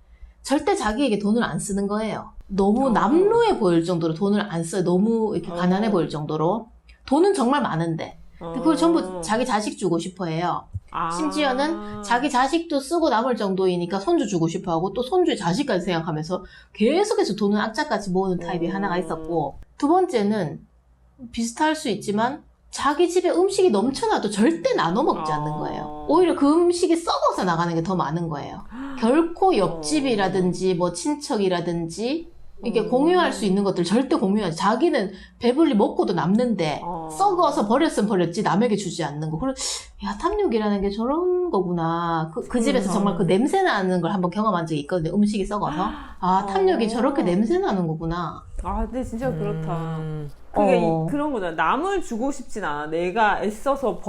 절대 자기에게 돈을 안 쓰는 거예요. 너무 남루해 보일 정도로 돈을 안 써요. 너무 이렇게 가난해 보일 정도로. 돈은 정말 많은데 근데 그걸 전부 자기 자식 주고 싶어 해요. 심지어는 자기 자식도 쓰고 남을 정도이니까 손주 주고 싶어 하고 또 손주의 자식까지 생각하면서 계속해서 돈을 악착같이 모으는 타입이 하나가 있었고 두 번째는 비슷할 수 있지만 자기 집에 음식이 넘쳐나도 절대 나눠 먹지 않는 거예요. 오히려 그 음식이 썩어서 나가는 게 더 많은 거예요. 결코 옆집이라든지 뭐 친척이라든지 이게 공유할 수 있는 것들 절대 공유하지. 자기는 배불리 먹고도 남는데 썩어서 버렸으면 버렸지 남에게 주지 않는 거. 그래, 야 탐욕이라는 게 저런 거구나. 그 집에서 정말 그 냄새 나는 걸 한번 경험한 적이 있거든요. 음식이 썩어서. 아 탐욕이 저렇게 냄새 나는 거구나. 아 근데 진짜 그렇다. 그게 그런 거잖아. 남을 주고 싶진 않아. 내가 애써서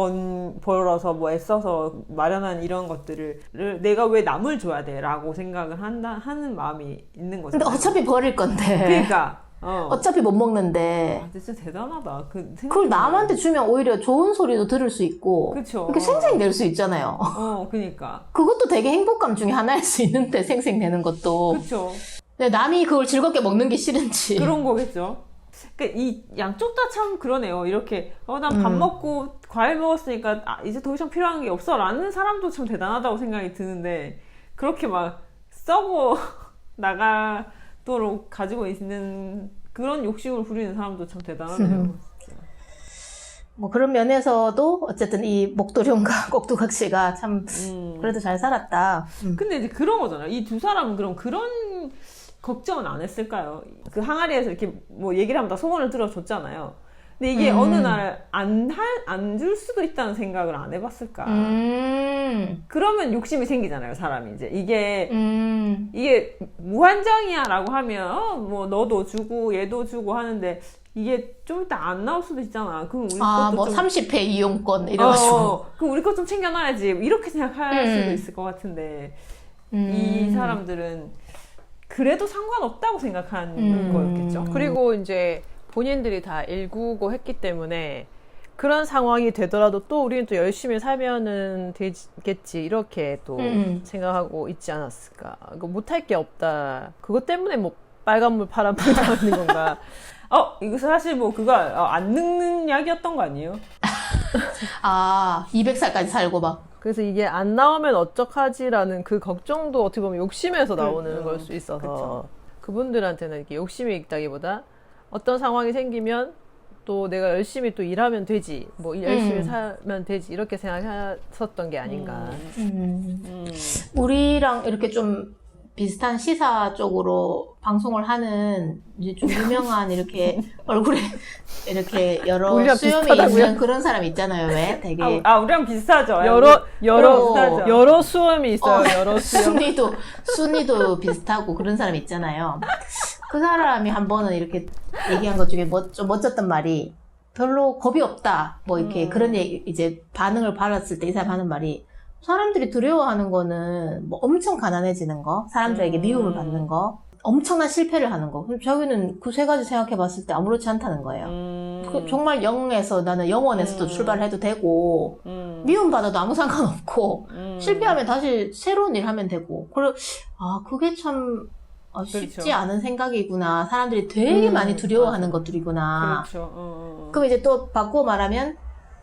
벌어서 뭐 애써서 마련한 이런 것들을 내가 왜 남을 줘야 돼? 라고 생각을 하는 마음이 있는 거죠. 근데 어차피 버릴 건데. 그러니까. 어차피 못 먹는데. 아, 진짜 대단하다. 그걸 남한테 주면 오히려 좋은 소리도 들을 수 있고. 그쵸. 이렇게 생생될 수 있잖아요. 그니까. 그것도 되게 행복감 중에 하나일 수 있는데, 생생되는 것도. 그쵸. 근데 남이 그걸 즐겁게 먹는 게 싫은지. 그런 거겠죠. 그러니까 이 양쪽 다 참 그러네요. 이렇게 난 밥 먹고 과일 먹었으니까 이제 더 이상 필요한 게 없어 라는 사람도 참 대단하다고 생각이 드는데 그렇게 막 썩어 나가도록 가지고 있는 그런 욕심을 부리는 사람도 참 대단하네요. 뭐 그런 면에서도 어쨌든 이 목도령과 꼭두각시가 참 그래도 잘 살았다. 근데 이제 그런 거잖아요. 이 두 사람은 그런 걱정은 안 했을까요? 그 항아리에서 이렇게 뭐 얘기를 하면 다 소원을 들어줬잖아요. 근데 이게 어느 날 안 줄 수도 있다는 생각을 안 해봤을까? 그러면 욕심이 생기잖아요, 사람이 이제. 이게 무한정이야라고 하면, 뭐 너도 주고 얘도 주고 하는데, 이게 좀 이따 안 나올 수도 있잖아. 그럼 우리 것도 뭐 좀 30회 이용권 이래가지고. 그럼 우리 것 좀 챙겨놔야지. 이렇게 생각할 수도 있을 것 같은데, 이 사람들은 그래도 상관없다고 생각한 거였겠죠. 그리고 이제 본인들이 다 일구고 했기 때문에 그런 상황이 되더라도 또 우리는 또 열심히 살면은 되겠지 이렇게 또 생각하고 있지 않았을까. 못할 게 없다. 그것 때문에 뭐 빨간물 파란물 나오는 건가. 이거 사실 뭐 그거 안 늙는 약이었던 거 아니에요? 200살까지 살고 막. 그래서 이게 안 나오면 어떡하지라는 그 걱정도 어떻게 보면 욕심에서 나오는 걸 수 있어서 그쵸. 그분들한테는 이렇게 욕심이 있다기보다 어떤 상황이 생기면 또 내가 열심히 또 일하면 되지, 뭐 열심히 살면 되지 이렇게 생각했었던 게 아닌가. 우리랑 이렇게 좀 비슷한 시사 쪽으로 방송을 하는 이제 좀 유명한 이렇게 얼굴에 이렇게 여러 수염이 있는 그런 사람 있잖아요. 왜? 되게 우리랑 비슷하죠. 여러 수염이 있어요. 여러 수염. 순위도 비슷하고 그런 사람 있잖아요. 그 사람이 한 번은 이렇게 얘기한 것 중에 좀 멋졌던 말이 별로 겁이 없다. 뭐 이렇게 그런 얘기 이제 반응을 받았을 때 이 사람 하는 말이 사람들이 두려워하는 거는 뭐 엄청 가난해지는 거, 사람들에게 미움을 받는 거, 엄청난 실패를 하는 거. 그럼 자기는 그 세 가지 생각해 봤을 때 아무렇지 않다는 거예요. 정말 0에서 나는 0원에서도 출발해도 되고, 미움받아도 아무 상관없고, 실패하면 다시 새로운 일 하면 되고. 그게 참 쉽지 그렇죠. 않은 생각이구나. 사람들이 되게 많이 두려워하는 것들이구나. 그렇죠. 그럼 이제 또 바꾸어 말하면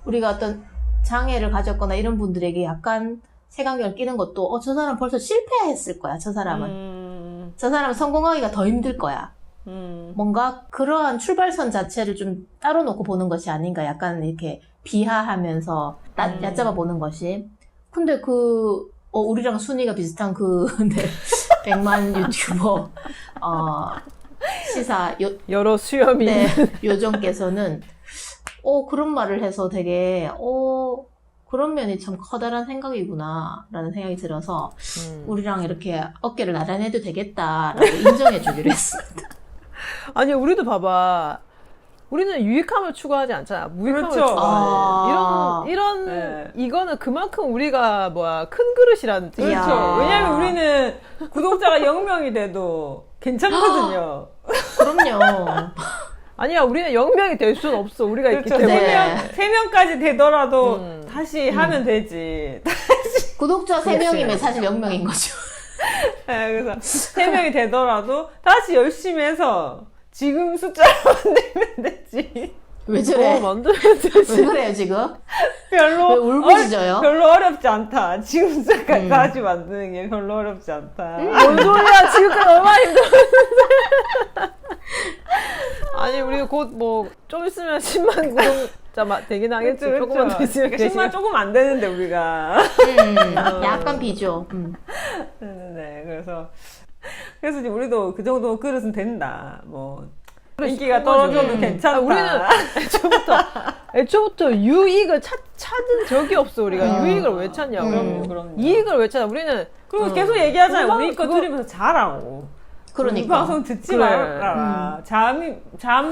우리가 어떤 장애를 가졌거나 이런 분들에게 약간 색안경을 끼는 것도 저 사람 벌써 실패했을 거야. 저 사람은 성공하기가 더 힘들 거야. 뭔가 그러한 출발선 자체를 좀 따로 놓고 보는 것이 아닌가. 약간 이렇게 비하하면서 얕잡아 보는 것이. 근데 우리랑 순위가 비슷한 100만 유튜버 시사 여러 수염이 네, 있는. 요정께서는 그런 말을 해서 되게 그런 면이 참 커다란 생각이구나 라는 생각이 들어서 우리랑 이렇게 어깨를 나란해도 되겠다라고 인정해 주기로 했습니다. 아니 우리도 봐봐. 우리는 유익함을 추구하지 않잖아. 무익함을 그렇죠. 추구하지. 이런 네. 이거는 그만큼 우리가 큰 그릇이라는 뜻이죠. 이야. 그렇죠. 왜냐면 우리는 구독자가 0명이 돼도 괜찮거든요. 그럼요. 아니야, 우리는 0명이 될 수는 없어. 우리가 있기 그렇죠. 때문에. 네. 3명까지 되더라도 다시 하면 되지. 구독자 3명이면 사실 0명인 거죠. 네, 그래서 3명이 되더라도 다시 열심히 해서 지금 숫자를 만들면 되지. 왜 저래? 만들어야 왜 되지. 그래요 지금? 별로 왜 울부짖어요? 별로 어렵지 않다. 지금 숫자까지 만드는 게 별로 어렵지 않다. 뭔 소리야. 지금까지 얼마나 힘들었는데. 아니, 우리가 곧 좀 있으면 10만 구독자 되긴 하겠지. 그렇죠, 조금만 그렇죠. 더 있으면. 그러니까 10만 조금 안 되는데 우리가. 약간 비죠. 네, 그래서 이제 우리도 그 정도 그릇은 된다. 인기가 떨어져도 괜찮다. 우리는 애초부터 유익을 찾은 적이 없어. 우리가 유익을 왜 찾냐고. 그럼요. 이익을 왜 찾아. 우리는 그리고 계속 얘기하잖아요. 그거 우리 거 그거- 들으면서 자라고. 이 그러니까 방송 듣지 그래. 말아라. 잠을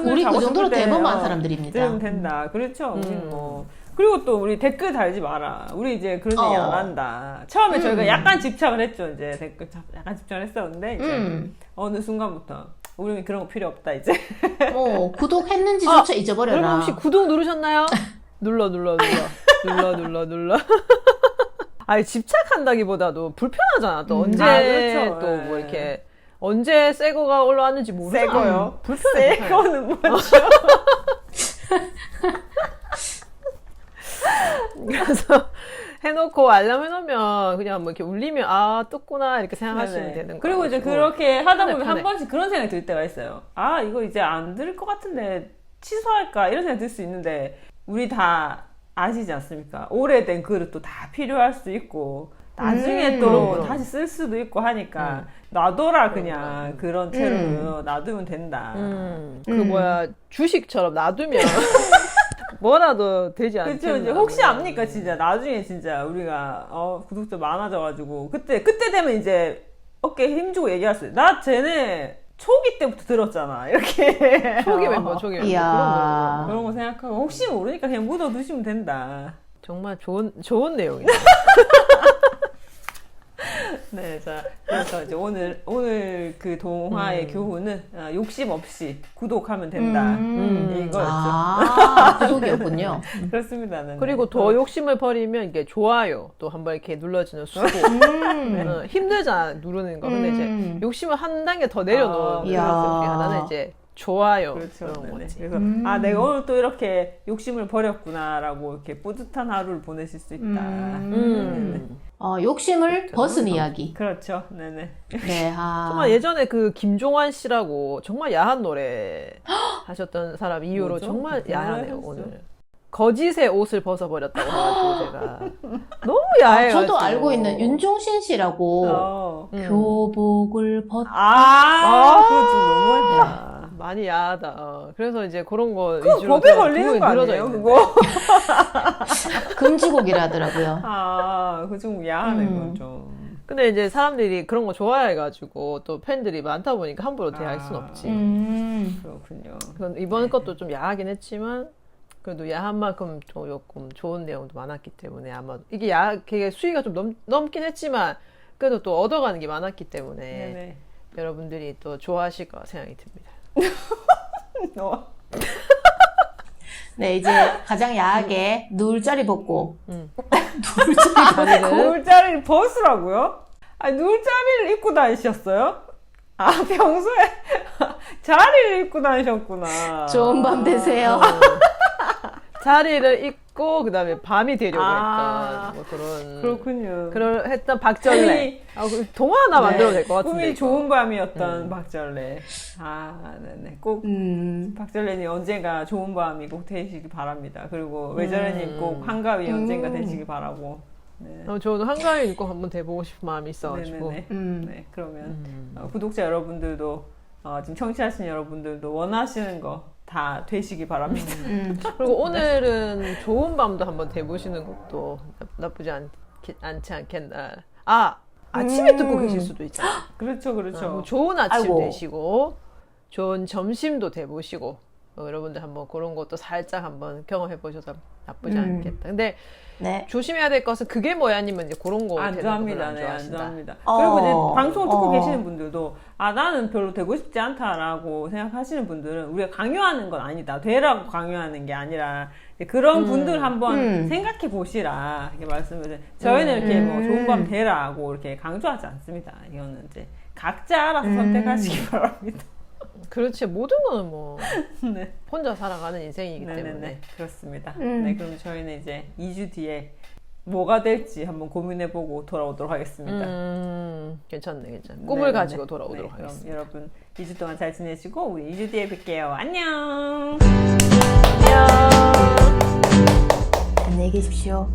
우리 자고 그 정도로 싶을 때 대범한 사람들입니다. 들으면 된다. 그렇죠. 우리는 그리고 또 우리 댓글 달지 마라. 우리 이제 그런 얘기 안 한다. 처음에 저희가 약간 집착을 했죠. 이제 댓글 약간 집착을 했었는데 이제 어느 순간부터 우리는 그런 거 필요 없다 이제. 구독했는지조차 잊어버려라. 여러분 혹시 구독 누르셨나요? 눌러. 아니, 집착한다기보다도 불편하잖아. 또 언제 그렇죠. 또 뭐 네. 이렇게 언제 새 거가 올라왔는지 모르잖아. 새 거요? 불편해. 새 거는 뭐죠? 그래서 해놓고 알람 해놓으면 그냥 뭐 이렇게 울리면 떴구나 이렇게 생각하시면 네네. 되는 거예요. 그리고 이제 그렇게 하다 보면 편해. 한 번씩 그런 생각이 들 때가 있어요. 이거 이제 안 들을 것 같은데 취소할까 이런 생각이 들 수 있는데 우리 다 아시지 않습니까? 오래된 그릇도 다 필요할 수 있고 나중에 또 그럼. 다시 쓸 수도 있고 하니까 놔둬라 그냥 그런 채로 놔두면 된다. 주식처럼 놔두면 뭐라도 되지 않겠나. 그렇죠. 이제 혹시 압니까 진짜 나중에 진짜 우리가 구독자 많아져가지고 그때 되면 이제 어깨에 힘주고 얘기할 수 있어요. 나 쟤네 초기 때부터 들었잖아 이렇게. 초기 멤버. 이야. 그런 거 생각하고 혹시 모르니까 그냥 묻어두시면 된다. 정말 좋은 내용이다. 네, 자 그래서 이제 오늘 그 동화의 교훈은 욕심 없이 구독하면 된다. 이거였죠. 구독이었군요. 그렇습니다. 네. 그리고 더 욕심을 버리면 이게 좋아요 또 한번 이렇게 눌러주는 수고. 힘들잖아 누르는 거. 근데 이제 욕심을 한 단계 더 내려놓은 그런 이야. 것 중에 하나는 이제 좋아요. 그렇죠. 그런 네네. 거지. 그래서 내가 오늘 또 이렇게 욕심을 버렸구나라고 이렇게 뿌듯한 하루를 보내실 수 있다. 욕심을 벗은 이야기. 그렇죠. 네네. 네. 정말 예전에 그 김종환 씨라고 정말 야한 노래 하셨던 사람 이후로 뭐죠? 정말 무슨 야하네요 노래 오늘. 거짓의 옷을 벗어버렸다고 해가지고 제가 너무 야해가지고. 저도 알고 있는 윤종신 씨라고 교복을 벗. 그거 좀 너무했다. 많이 야하다. 그래서 이제 그런 거 그거 위주로 법에 걸리는 부분이 거 늘어져 아니에요? 있는데. 그거? 금지곡이라더라고요. 그거 좀 야하네, 그건 좀. 근데 이제 사람들이 그런 거 좋아해가지고 또 팬들이 많다 보니까 함부로 대할 순 없지. 그렇군요. 그건 이번 것도 좀 야하긴 했지만 그래도 야한 만큼 조금 좋은 내용도 많았기 때문에 아마 이게 그게 수위가 좀 넘긴 했지만 그래도 또 얻어가는 게 많았기 때문에 네네. 여러분들이 또 좋아하실 거라 생각이 듭니다. 네, 이제 가장 야하게 누울자리 벗고. 자리를 누울자리를 벗으라고요? 누울자리를 입고 다니셨어요? 평소에 자리를 입고 다니셨구나. 좋은 밤 되세요. 자리를 입고 그다음에 밤이 되려고 했던 뭐 그렇군요. 했던 박전래. 동화 하나 만들어도 될 것 같은데. 꿈이 이거. 좋은 밤이었던 박전래. 네네. 꼭 박전래님 언젠가 좋은 밤이 꼭 되시길 바랍니다. 그리고 외전래님 꼭 한가위 언젠가 되시길 바라고. 네. 저도 한가위 꼭 한번 돼보고 싶은 마음이 있어가지고. 네네네. 네, 그러면 구독자 여러분들도 지금 청취하시는 여러분들도 원하시는 거 다 되시기 바랍니다. 그리고 오늘은 좋은 밤도 한번 대보시는 것도 나쁘지 않지 않겠나. 아침에 듣고 계실 수도 있잖아요. 그렇죠, 그렇죠. 뭐 좋은 아침 아이고. 되시고 좋은 점심도 대보시고 여러분들 한번 그런 것도 살짝 한번 경험해 보셔서 나쁘지 않겠다. 근데 네. 조심해야 될 것은 그게 뭐야님은 이제 그런 거 안 되는 좋아합니다. 안 네, 안 좋아하신다. 좋아합니다. 그리고 이제 방송을 듣고 어. 계시는 분들도 나는 별로 되고 싶지 않다라고 생각하시는 분들은 우리가 강요하는 건 아니다. 되라고 강요하는 게 아니라 이제 그런 분들 한번 생각해 보시라 이렇게 말씀을 드려요. 저희는 이렇게 뭐 좋은 밤 되라고 이렇게 강조하지 않습니다. 이거는 이제 각자 알아서 선택하시기 바랍니다. 그렇지 모든 거는 뭐 네. 혼자 살아가는 인생이기 때문에. 네네네 그렇습니다. 네 그럼 저희는 이제 2주 뒤에 뭐가 될지 한번 고민해보고 돌아오도록 하겠습니다. 괜찮네. 꿈을 네네네. 가지고 돌아오도록 네, 그럼 하겠습니다. 여러분 2주 동안 잘 지내시고 우리 2주 뒤에 뵐게요. 안녕. 안녕. 안녕히 계십시오.